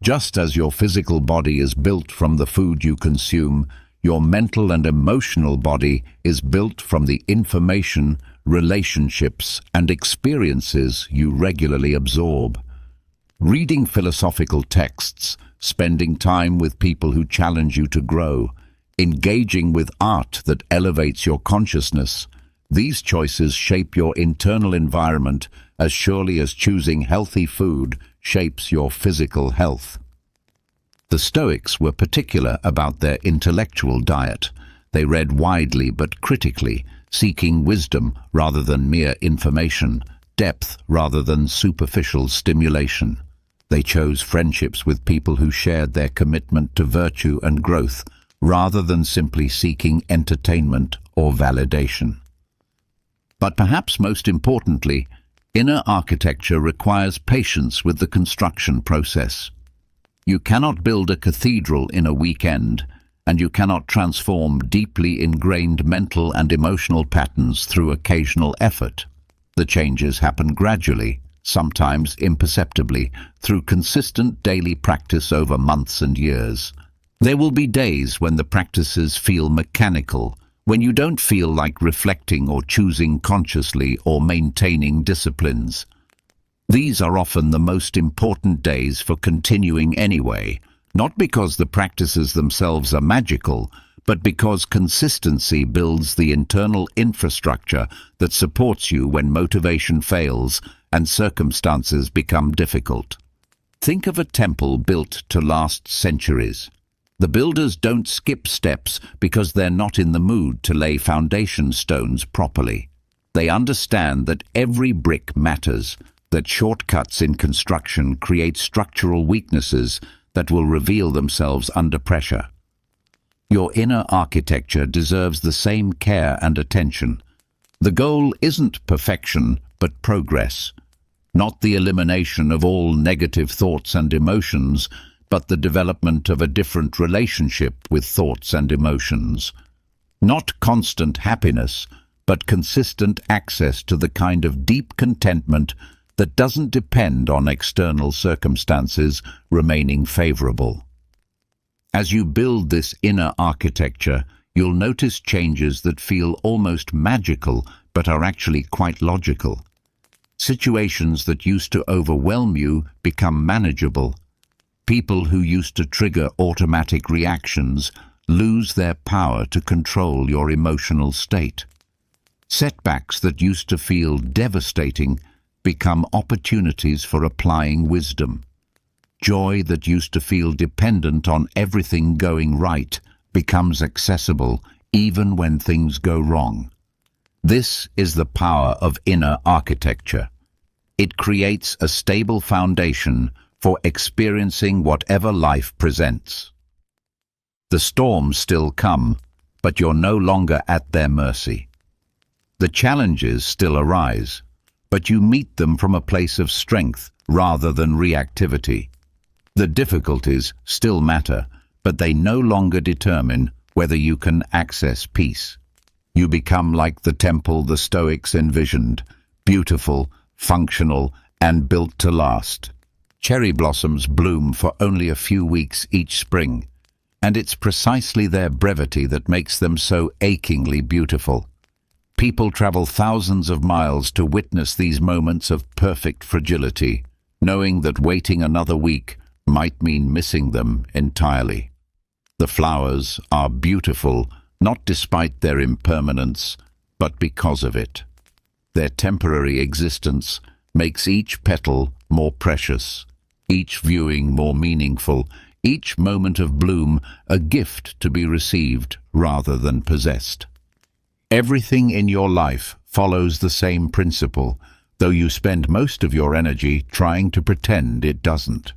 Just as your physical body is built from the food you consume, your mental and emotional body is built from the information, relationships, and experiences you regularly absorb. Reading philosophical texts, spending time with people who challenge you to grow, engaging with art that elevates your consciousness, these choices shape your internal environment as surely as choosing healthy food shapes your physical health. The Stoics were particular about their intellectual diet. They read widely but critically, seeking wisdom rather than mere information, depth rather than superficial stimulation. They chose friendships with people who shared their commitment to virtue and growth, rather than simply seeking entertainment or validation. But perhaps most importantly, inner architecture requires patience with the construction process. You cannot build a cathedral in a weekend, and you cannot transform deeply ingrained mental and emotional patterns through occasional effort. The changes happen gradually, sometimes imperceptibly, through consistent daily practice over months and years. There will be days when the practices feel mechanical, when you don't feel like reflecting or choosing consciously or maintaining disciplines. These are often the most important days for continuing anyway, not because the practices themselves are magical, but because consistency builds the internal infrastructure that supports you when motivation fails and circumstances become difficult. Think of a temple built to last centuries. The builders don't skip steps because they're not in the mood to lay foundation stones properly. They understand that every brick matters, that shortcuts in construction create structural weaknesses that will reveal themselves under pressure. Your inner architecture deserves the same care and attention. The goal isn't perfection, but progress. Not the elimination of all negative thoughts and emotions, but the development of a different relationship with thoughts and emotions. Not constant happiness, but consistent access to the kind of deep contentment that doesn't depend on external circumstances remaining favorable. As you build this inner architecture, you'll notice changes that feel almost magical but are actually quite logical. Situations that used to overwhelm you become manageable. People who used to trigger automatic reactions lose their power to control your emotional state. Setbacks that used to feel devastating become opportunities for applying wisdom. Joy that used to feel dependent on everything going right becomes accessible even when things go wrong. This is the power of inner architecture. It creates a stable foundation for experiencing whatever life presents. The storms still come, but you're no longer at their mercy. The challenges still arise, but you meet them from a place of strength rather than reactivity. The difficulties still matter, but they no longer determine whether you can access peace. You become like the temple the Stoics envisioned, beautiful, functional, and built to last. Cherry blossoms bloom for only a few weeks each spring, and it's precisely their brevity that makes them so achingly beautiful. People travel thousands of miles to witness these moments of perfect fragility, knowing that waiting another week might mean missing them entirely. The flowers are beautiful, not despite their impermanence, but because of it. Their temporary existence makes each petal more precious, each viewing more meaningful, each moment of bloom a gift to be received rather than possessed. Everything in your life follows the same principle, though you spend most of your energy trying to pretend it doesn't.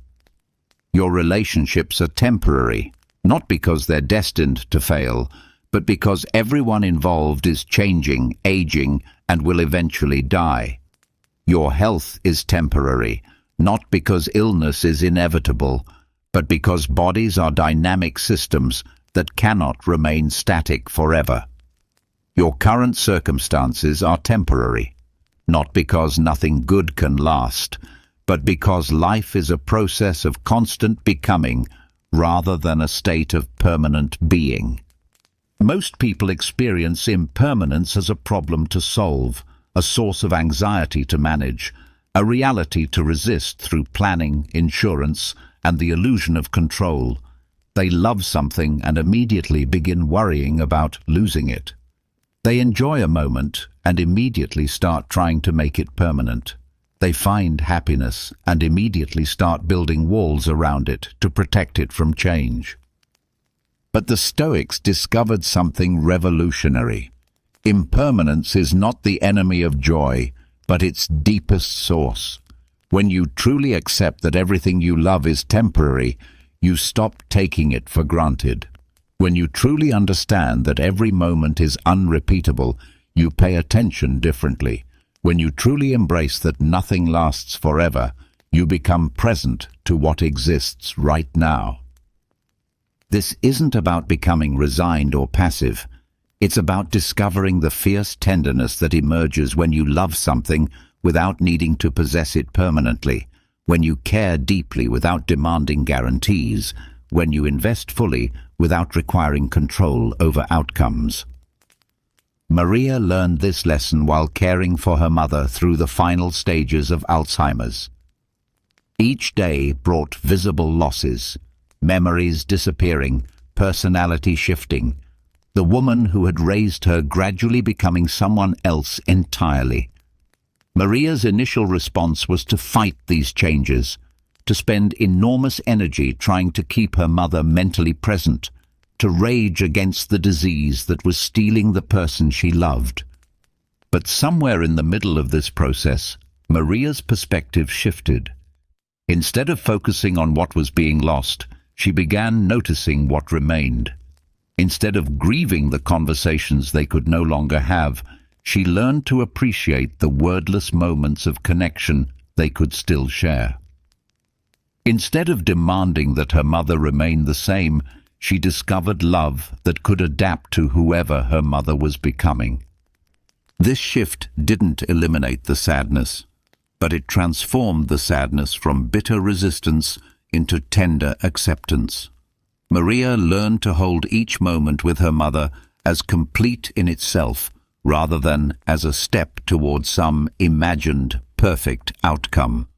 Your relationships are temporary, not because they're destined to fail, but because everyone involved is changing, aging, and will eventually die. Your health is temporary, not because illness is inevitable, but because bodies are dynamic systems that cannot remain static forever. Your current circumstances are temporary, not because nothing good can last, but because life is a process of constant becoming rather than a state of permanent being. Most people experience impermanence as a problem to solve, a source of anxiety to manage, a reality to resist through planning, insurance, and the illusion of control. They love something and immediately begin worrying about losing it. They enjoy a moment and immediately start trying to make it permanent. They find happiness and immediately start building walls around it to protect it from change. But the Stoics discovered something revolutionary. Impermanence is not the enemy of joy, but its deepest source. When you truly accept that everything you love is temporary, you stop taking it for granted. When you truly understand that every moment is unrepeatable, you pay attention differently. When you truly embrace that nothing lasts forever, you become present to what exists right now. This isn't about becoming resigned or passive. It's about discovering the fierce tenderness that emerges when you love something without needing to possess it permanently, when you care deeply without demanding guarantees, when you invest fully without requiring control over outcomes. Maria learned this lesson while caring for her mother through the final stages of Alzheimer's. Each day brought visible losses, memories disappearing, personality shifting, the woman who had raised her gradually becoming someone else entirely. Maria's initial response was to fight these changes, to spend enormous energy trying to keep her mother mentally present, to rage against the disease that was stealing the person she loved. But somewhere in the middle of this process, Maria's perspective shifted. Instead of focusing on what was being lost, she began noticing what remained. Instead of grieving the conversations they could no longer have, she learned to appreciate the wordless moments of connection they could still share. Instead of demanding that her mother remain the same, she discovered love that could adapt to whoever her mother was becoming. This shift didn't eliminate the sadness, but it transformed the sadness from bitter resistance into tender acceptance. Maria learned to hold each moment with her mother as complete in itself, rather than as a step towards some imagined perfect outcome.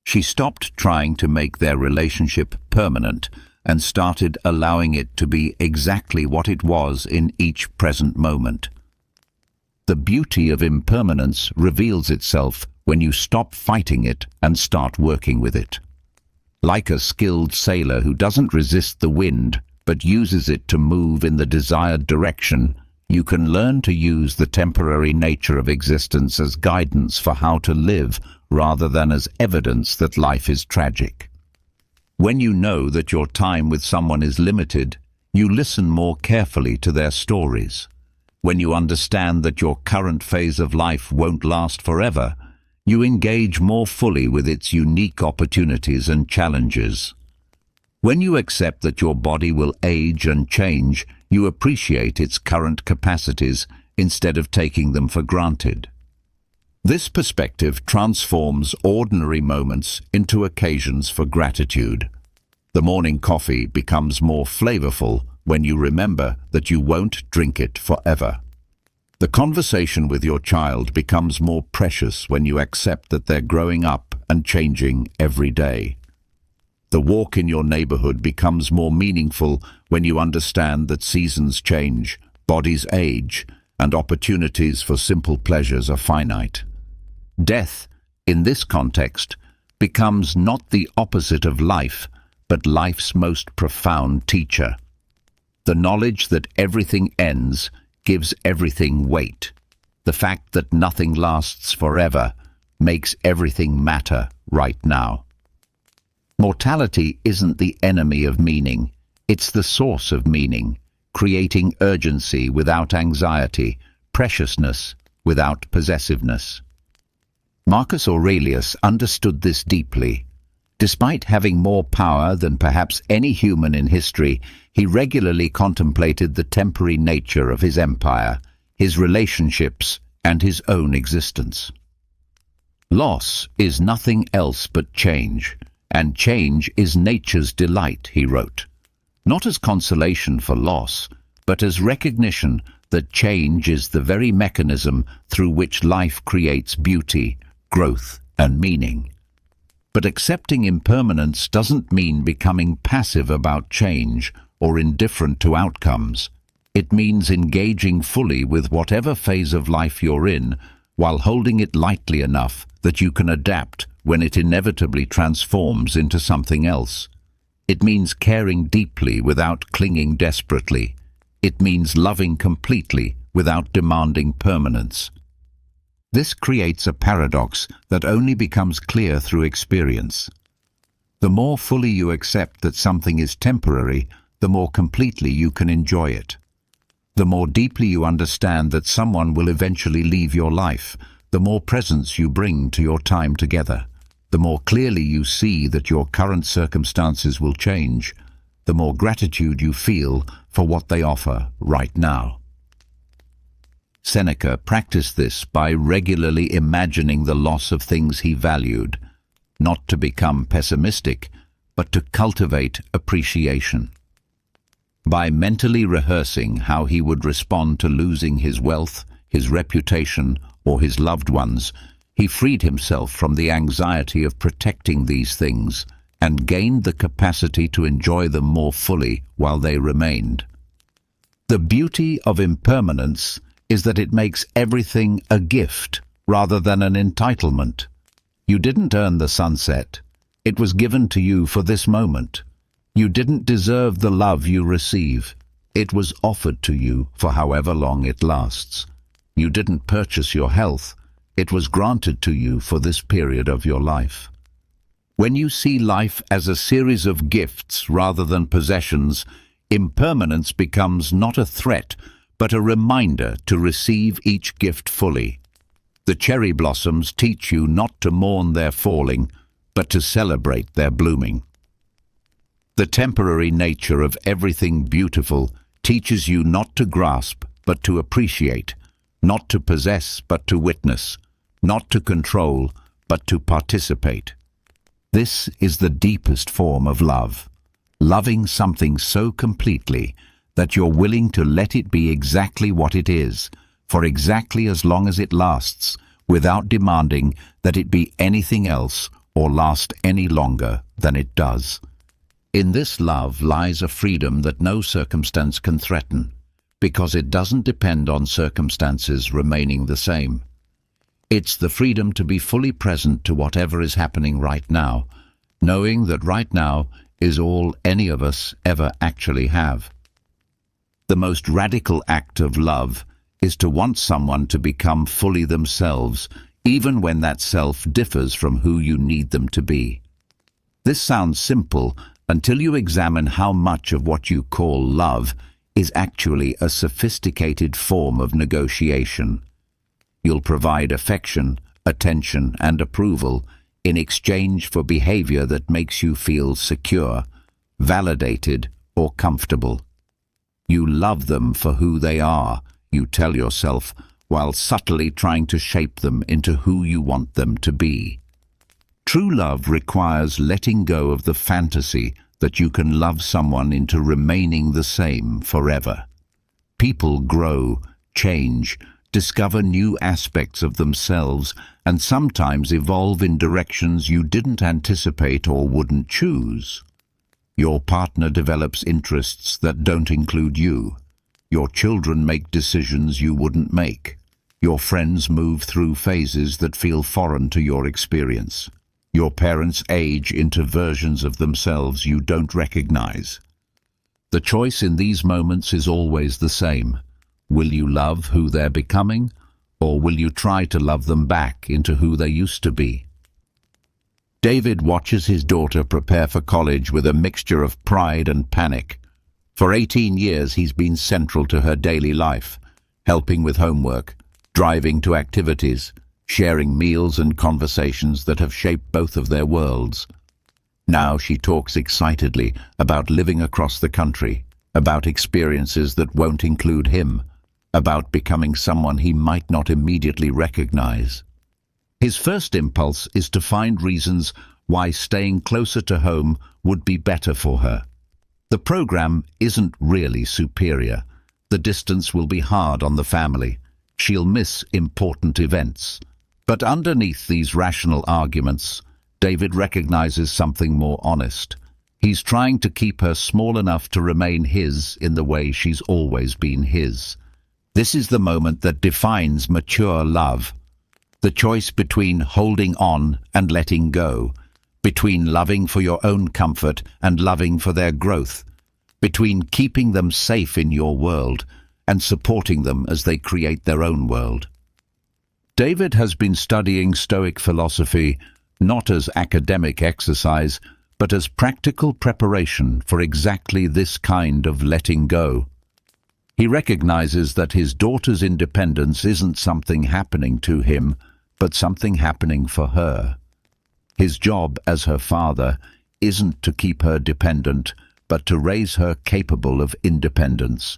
She stopped trying to make their relationship permanent and started allowing it to be exactly what it was in each present moment. The beauty of impermanence reveals itself when you stop fighting it and start working with it. Like a skilled sailor who doesn't resist the wind but uses it to move in the desired direction, you can learn to use the temporary nature of existence as guidance for how to live rather than as evidence that life is tragic. When you know that your time with someone is limited, you listen more carefully to their stories. When you understand that your current phase of life won't last forever, you engage more fully with its unique opportunities and challenges. When you accept that your body will age and change, you appreciate its current capacities instead of taking them for granted. This perspective transforms ordinary moments into occasions for gratitude. The morning coffee becomes more flavorful when you remember that you won't drink it forever. The conversation with your child becomes more precious when you accept that they're growing up and changing every day. The walk in your neighborhood becomes more meaningful when you understand that seasons change, bodies age, and opportunities for simple pleasures are finite. Death, in this context, becomes not the opposite of life, but life's most profound teacher. The knowledge that everything ends gives everything weight. The fact that nothing lasts forever makes everything matter right now. Mortality isn't the enemy of meaning, it's the source of meaning, creating urgency without anxiety, preciousness without possessiveness. Marcus Aurelius understood this deeply. Despite having more power than perhaps any human in history, he regularly contemplated the temporary nature of his empire, his relationships, and his own existence. Loss is nothing else but change, and change is nature's delight, he wrote. Not as consolation for loss, but as recognition that change is the very mechanism through which life creates beauty, growth, and meaning. But accepting impermanence doesn't mean becoming passive about change or indifferent to outcomes. It means engaging fully with whatever phase of life you're in, while holding it lightly enough that you can adapt when it inevitably transforms into something else. It means caring deeply without clinging desperately. It means loving completely without demanding permanence. This creates a paradox that only becomes clear through experience. The more fully you accept that something is temporary, the more completely you can enjoy it. The more deeply you understand that someone will eventually leave your life, the more presence you bring to your time together. The more clearly you see that your current circumstances will change, the more gratitude you feel for what they offer right now. Seneca practiced this by regularly imagining the loss of things he valued, not to become pessimistic, but to cultivate appreciation. By mentally rehearsing how he would respond to losing his wealth, his reputation, or his loved ones, he freed himself from the anxiety of protecting these things and gained the capacity to enjoy them more fully while they remained. The beauty of impermanence is that it makes everything a gift rather than an entitlement. You didn't earn the sunset. It was given to you for this moment. You didn't deserve the love you receive. It was offered to you for however long it lasts. You didn't purchase your health. It was granted to you for this period of your life. When you see life as a series of gifts rather than possessions, impermanence becomes not a threat, but a reminder to receive each gift fully. The cherry blossoms teach you not to mourn their falling, but to celebrate their blooming. The temporary nature of everything beautiful teaches you not to grasp, but to appreciate, not to possess, but to witness, not to control, but to participate. This is the deepest form of love, loving something so completely that you're willing to let it be exactly what it is, for exactly as long as it lasts, without demanding that it be anything else or last any longer than it does. In this love lies a freedom that no circumstance can threaten, because it doesn't depend on circumstances remaining the same. It's the freedom to be fully present to whatever is happening right now, knowing that right now is all any of us ever actually have. The most radical act of love is to want someone to become fully themselves, even when that self differs from who you need them to be. This sounds simple until you examine how much of what you call love is actually a sophisticated form of negotiation. You'll provide affection, attention, and approval in exchange for behavior that makes you feel secure, validated, or comfortable. You love them for who they are, you tell yourself, while subtly trying to shape them into who you want them to be. True love requires letting go of the fantasy that you can love someone into remaining the same forever. People grow, change, discover new aspects of themselves, and sometimes evolve in directions you didn't anticipate or wouldn't choose. Your partner develops interests that don't include you. Your children make decisions you wouldn't make. Your friends move through phases that feel foreign to your experience. Your parents age into versions of themselves you don't recognize. The choice in these moments is always the same. Will you love who they're becoming, or will you try to love them back into who they used to be? David watches his daughter prepare for college with a mixture of pride and panic. For 18 years he's been central to her daily life, helping with homework, driving to activities, sharing meals and conversations that have shaped both of their worlds. Now she talks excitedly about living across the country, about experiences that won't include him, about becoming someone he might not immediately recognize. His first impulse is to find reasons why staying closer to home would be better for her. The program isn't really superior. The distance will be hard on the family. She'll miss important events. But underneath these rational arguments, David recognizes something more honest. He's trying to keep her small enough to remain his in the way she's always been his. This is the moment that defines mature love. The choice between holding on and letting go, between loving for your own comfort and loving for their growth, between keeping them safe in your world and supporting them as they create their own world. David has been studying Stoic philosophy not as academic exercise, but as practical preparation for exactly this kind of letting go. He recognizes that his daughter's independence isn't something happening to him, but something happening for her. His job as her father isn't to keep her dependent, but to raise her capable of independence.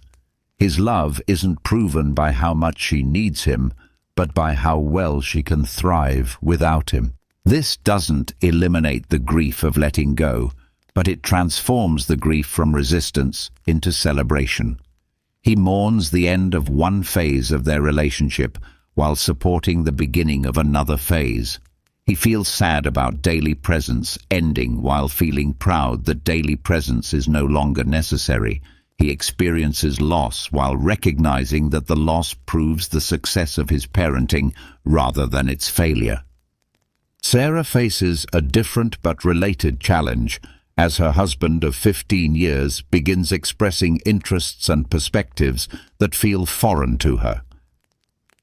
His love isn't proven by how much she needs him, but by how well she can thrive without him. This doesn't eliminate the grief of letting go, but it transforms the grief from resistance into celebration. He mourns the end of one phase of their relationship while supporting the beginning of another phase. He feels sad about daily presence ending while feeling proud that daily presence is no longer necessary. He experiences loss while recognizing that the loss proves the success of his parenting rather than its failure. Sarah faces a different but related challenge as her husband of 15 years begins expressing interests and perspectives that feel foreign to her.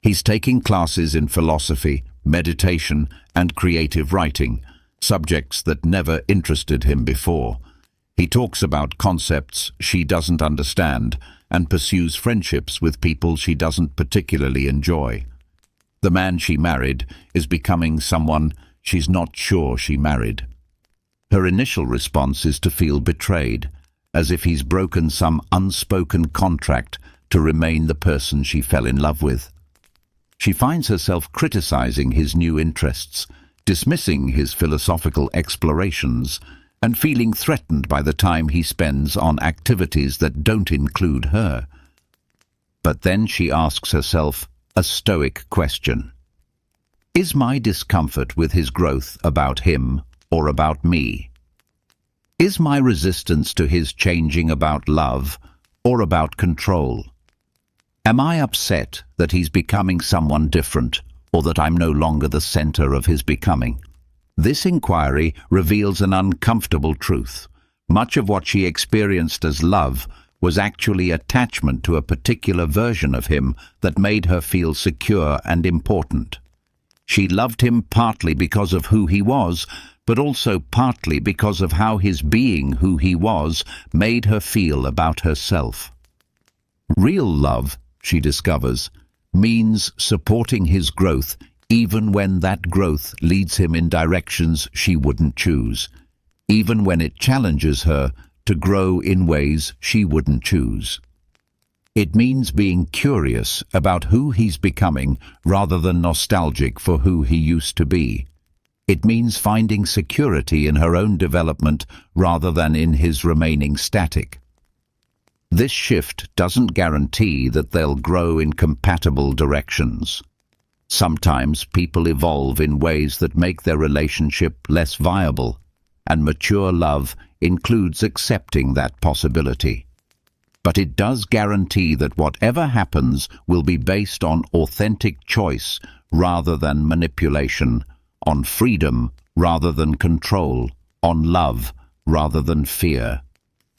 He's taking classes in philosophy, meditation, and creative writing, subjects that never interested him before. He talks about concepts she doesn't understand and pursues friendships with people she doesn't particularly enjoy. The man she married is becoming someone she's not sure she married. Her initial response is to feel betrayed, as if he's broken some unspoken contract to remain the person she fell in love with. She finds herself criticizing his new interests, dismissing his philosophical explorations, and feeling threatened by the time he spends on activities that don't include her. But then she asks herself a Stoic question. Is my discomfort with his growth about him or about me? Is my resistance to his changing about love or about control? Am I upset that he's becoming someone different, or that I'm no longer the center of his becoming? This inquiry reveals an uncomfortable truth. Much of what she experienced as love was actually attachment to a particular version of him that made her feel secure and important. She loved him partly because of who he was, but also partly because of how his being who he was made her feel about herself. Real love, she discovers, means supporting his growth even when that growth leads him in directions she wouldn't choose, even when it challenges her to grow in ways she wouldn't choose. It means being curious about who he's becoming rather than nostalgic for who he used to be. It means finding security in her own development rather than in his remaining static. This shift doesn't guarantee that they'll grow in compatible directions. Sometimes people evolve in ways that make their relationship less viable, and mature love includes accepting that possibility. But it does guarantee that whatever happens will be based on authentic choice rather than manipulation, on freedom rather than control, on love rather than fear.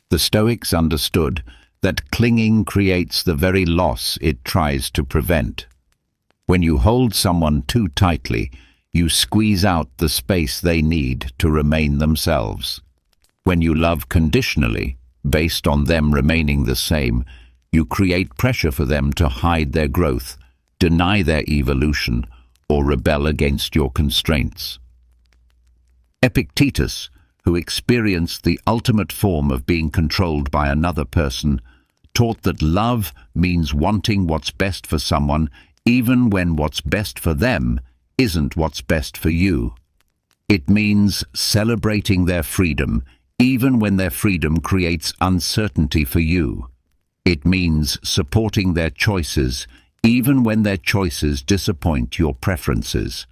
The Stoics understood that clinging creates the very loss it tries to prevent. When you hold someone too tightly, you squeeze out the space they need to remain themselves. When you love conditionally, based on them remaining the same, you create pressure for them to hide their growth, deny their evolution, or rebel against your constraints. Epictetus, who experienced the ultimate form of being controlled by another person, taught that love means wanting what's best for someone even when what's best for them isn't what's best for you. It means celebrating their freedom even when their freedom creates uncertainty for you. It means supporting their choices even when their choices disappoint your preferences.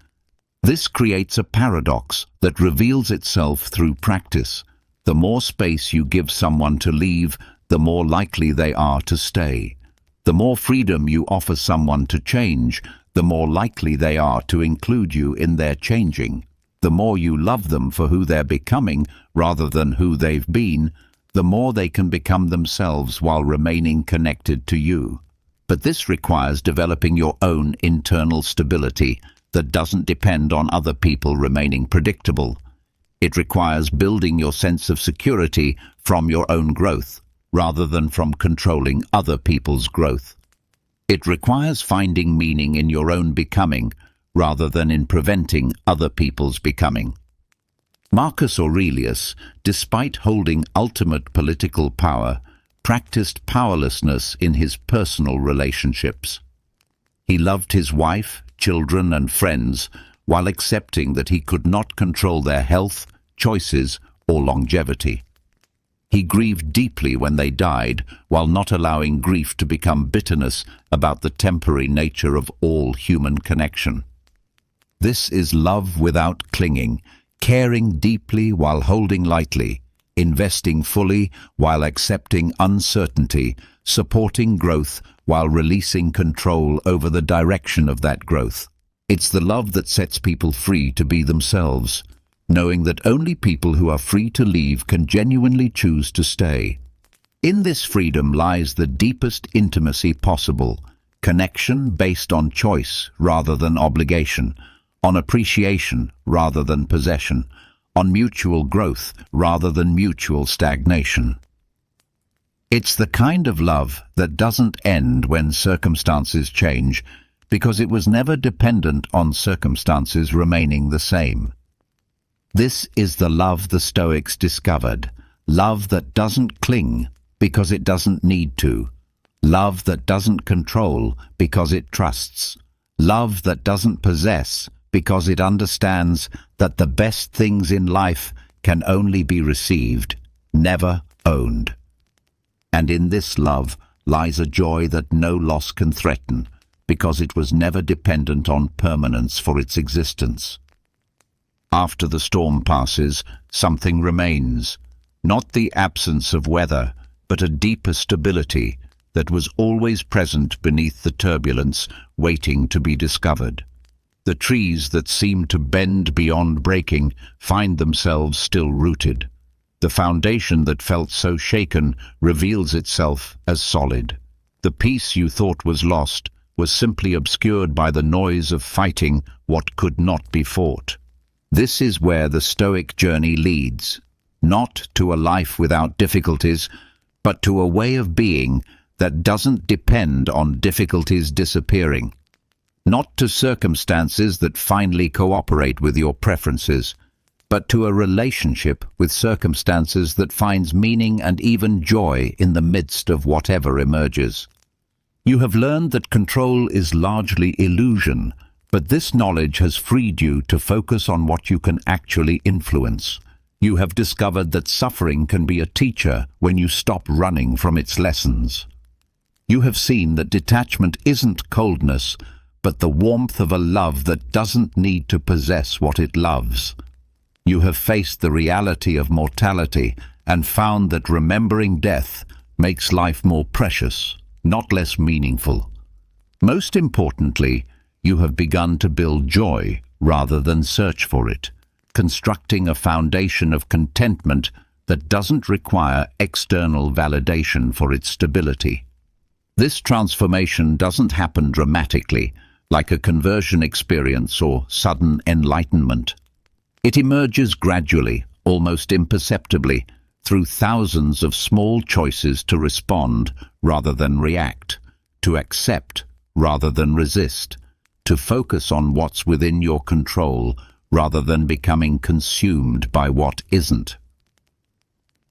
This creates a paradox that reveals itself through practice. The more space you give someone to leave, the more likely they are to stay. The more freedom you offer someone to change, the more likely they are to include you in their changing. The more you love them for who they're becoming rather than who they've been, the more they can become themselves while remaining connected to you. But this requires developing your own internal stability that doesn't depend on other people remaining predictable. It requires building your sense of security from your own growth, rather than from controlling other people's growth. It requires finding meaning in your own becoming, rather than in preventing other people's becoming. Marcus Aurelius, despite holding ultimate political power, practiced powerlessness in his personal relationships. He loved his wife, children, and friends, while accepting that he could not control their health, choices, or longevity. He grieved deeply when they died, while not allowing grief to become bitterness about the temporary nature of all human connection. This is love without clinging, caring deeply while holding lightly, investing fully while accepting uncertainty, supporting growth while releasing control over the direction of that growth. It's the love that sets people free to be themselves, knowing that only people who are free to leave can genuinely choose to stay. In this freedom lies the deepest intimacy possible, connection based on choice rather than obligation, on appreciation rather than possession, on mutual growth rather than mutual stagnation. It's the kind of love that doesn't end when circumstances change, because it was never dependent on circumstances remaining the same. This is the love the Stoics discovered, love that doesn't cling because it doesn't need to, love that doesn't control because it trusts, love that doesn't possess because it understands that the best things in life can only be received, never owned. And in this love lies a joy that no loss can threaten, because it was never dependent on permanence for its existence. After the storm passes, something remains, not the absence of weather, but a deeper stability that was always present beneath the turbulence, waiting to be discovered. The trees that seem to bend beyond breaking find themselves still rooted. The foundation that felt so shaken reveals itself as solid. The peace you thought was lost was simply obscured by the noise of fighting what could not be fought. This is where the Stoic journey leads, not to a life without difficulties, but to a way of being that doesn't depend on difficulties disappearing. Not to circumstances that finally cooperate with your preferences, but to a relationship with circumstances that finds meaning and even joy in the midst of whatever emerges. You have learned that control is largely illusion, but this knowledge has freed you to focus on what you can actually influence. You have discovered that suffering can be a teacher when you stop running from its lessons. You have seen that detachment isn't coldness, but the warmth of a love that doesn't need to possess what it loves. You have faced the reality of mortality and found that remembering death makes life more precious, not less meaningful. Most importantly, you have begun to build joy rather than search for it, constructing a foundation of contentment that doesn't require external validation for its stability. This transformation doesn't happen dramatically, like a conversion experience or sudden enlightenment. It emerges gradually, almost imperceptibly, through thousands of small choices to respond rather than react, to accept rather than resist, to focus on what's within your control rather than becoming consumed by what isn't.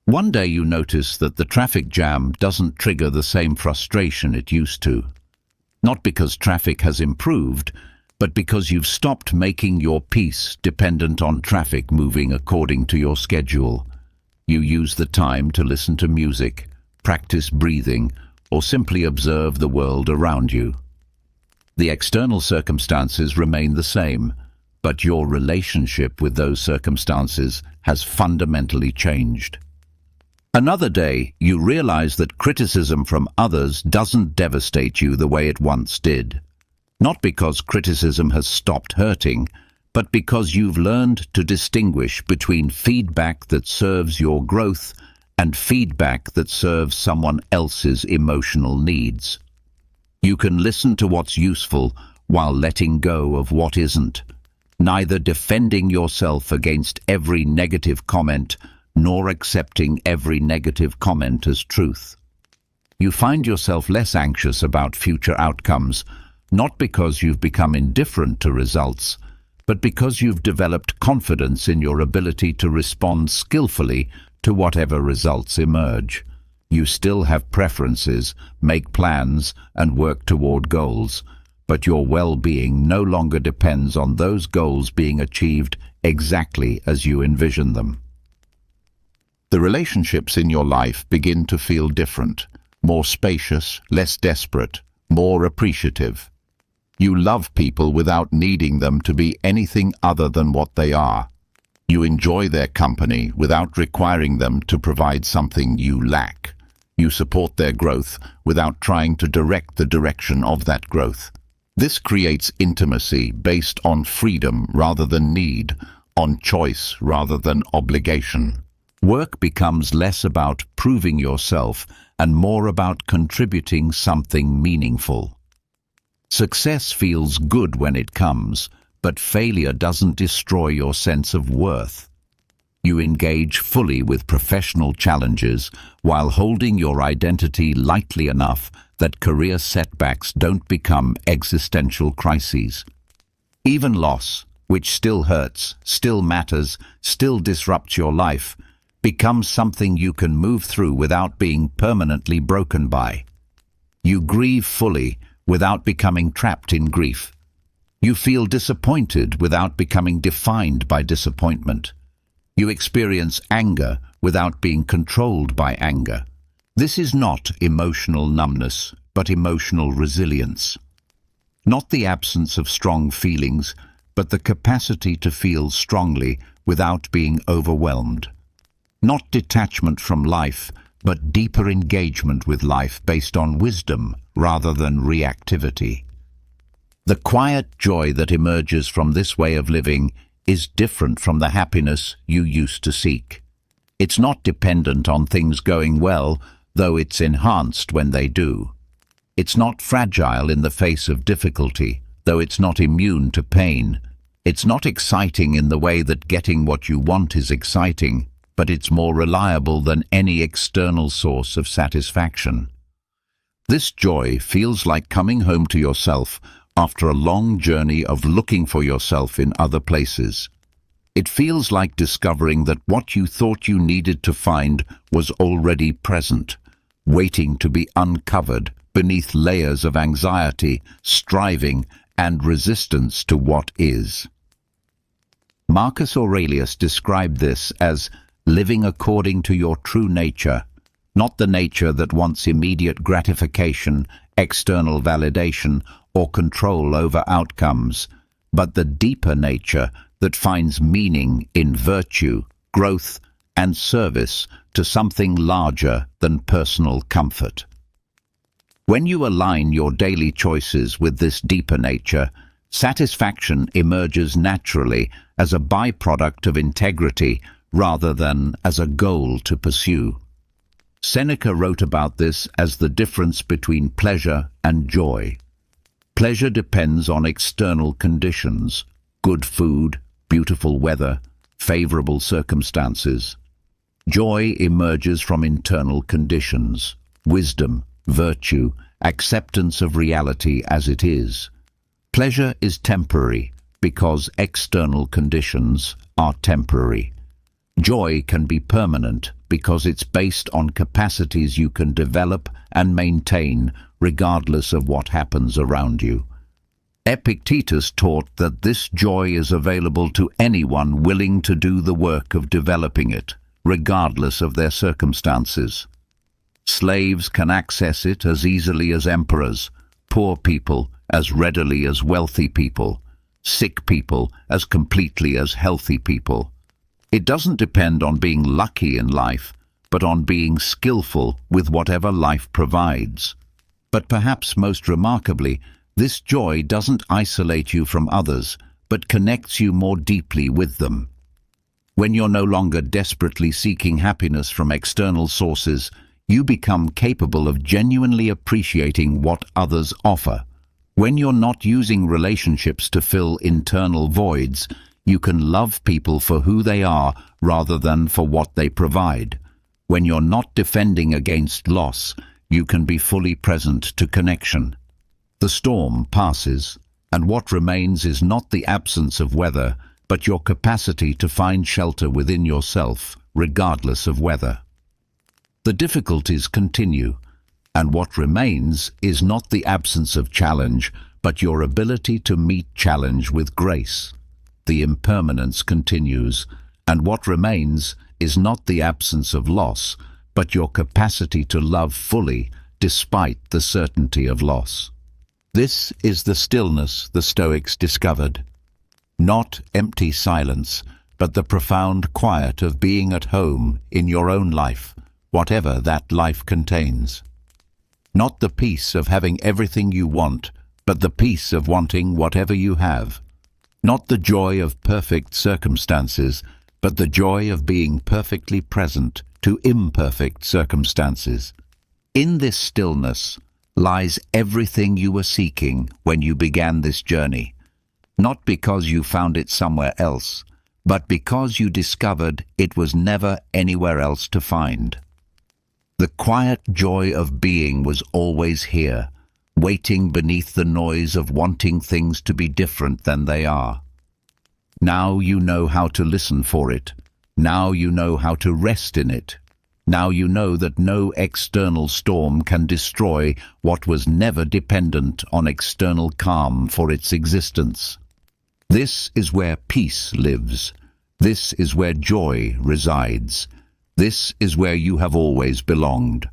One day you notice that the traffic jam doesn't trigger the same frustration it used to. Not because traffic has improved, but because you've stopped making your peace dependent on traffic moving according to your schedule. You use the time to listen to music, practice breathing, or simply observe the world around you. The external circumstances remain the same, but your relationship with those circumstances has fundamentally changed. Another day, you realize that criticism from others doesn't devastate you the way it once did. Not because criticism has stopped hurting, but because you've learned to distinguish between feedback that serves your growth and feedback that serves someone else's emotional needs. You can listen to what's useful while letting go of what isn't, neither defending yourself against every negative comment nor accepting every negative comment as truth. You find yourself less anxious about future outcomes, not because you've become indifferent to results, but because you've developed confidence in your ability to respond skillfully to whatever results emerge. You still have preferences, make plans, and work toward goals, but your well-being no longer depends on those goals being achieved exactly as you envision them. The relationships in your life begin to feel different, more spacious, less desperate, more appreciative. You love people without needing them to be anything other than what they are. You enjoy their company without requiring them to provide something you lack. You support their growth without trying to direct the direction of that growth. This creates intimacy based on freedom rather than need, on choice rather than obligation. Work becomes less about proving yourself and more about contributing something meaningful. Success feels good when it comes, but failure doesn't destroy your sense of worth. You engage fully with professional challenges while holding your identity lightly enough that career setbacks don't become existential crises. Even loss, which still hurts, still matters, still disrupts your life, becomes something you can move through without being permanently broken by. You grieve fully without becoming trapped in grief. You feel disappointed without becoming defined by disappointment. You experience anger without being controlled by anger. This is not emotional numbness, but emotional resilience. Not the absence of strong feelings, but the capacity to feel strongly without being overwhelmed. Not detachment from life, but deeper engagement with life based on wisdom rather than reactivity. The quiet joy that emerges from this way of living is different from the happiness you used to seek. It's not dependent on things going well, though it's enhanced when they do. It's not fragile in the face of difficulty, though it's not immune to pain. It's not exciting in the way that getting what you want is exciting, but it's more reliable than any external source of satisfaction. This joy feels like coming home to yourself after a long journey of looking for yourself in other places. It feels like discovering that what you thought you needed to find was already present, waiting to be uncovered beneath layers of anxiety, striving, and resistance to what is. Marcus Aurelius described this as living according to your true nature, not the nature that wants immediate gratification, external validation, or control over outcomes, but the deeper nature that finds meaning in virtue, growth, and service to something larger than personal comfort. When you align your daily choices with this deeper nature, satisfaction emerges naturally as a byproduct of integrity rather than as a goal to pursue. Seneca wrote about this as the difference between pleasure and joy. Pleasure depends on external conditions, good food, beautiful weather, favorable circumstances. Joy emerges from internal conditions, wisdom, virtue, acceptance of reality as it is. Pleasure is temporary because external conditions are temporary. Joy can be permanent because it's based on capacities you can develop and maintain regardless of what happens around you. Epictetus taught that this joy is available to anyone willing to do the work of developing it, regardless of their circumstances. Slaves can access it as easily as emperors, poor people as readily as wealthy people, sick people as completely as healthy people. It doesn't depend on being lucky in life, but on being skillful with whatever life provides. But perhaps most remarkably, this joy doesn't isolate you from others, but connects you more deeply with them. When you're no longer desperately seeking happiness from external sources, you become capable of genuinely appreciating what others offer. When you're not using relationships to fill internal voids, you can love people for who they are rather than for what they provide. When you're not defending against loss, you can be fully present to connection. The storm passes, and what remains is not the absence of weather, but your capacity to find shelter within yourself, regardless of weather. The difficulties continue, and what remains is not the absence of challenge, but your ability to meet challenge with grace. The impermanence continues, and what remains is not the absence of loss, but your capacity to love fully despite the certainty of loss. This is the stillness the Stoics discovered. Not empty silence, but the profound quiet of being at home in your own life, whatever that life contains. Not the peace of having everything you want, but the peace of wanting whatever you have. Not the joy of perfect circumstances, but the joy of being perfectly present to imperfect circumstances. In this stillness lies everything you were seeking when you began this journey, not because you found it somewhere else, but because you discovered it was never anywhere else to find. The quiet joy of being was always here, waiting beneath the noise of wanting things to be different than they are. Now you know how to listen for it. Now you know how to rest in it. Now you know that no external storm can destroy what was never dependent on external calm for its existence. This is where peace lives. This is where joy resides. This is where you have always belonged.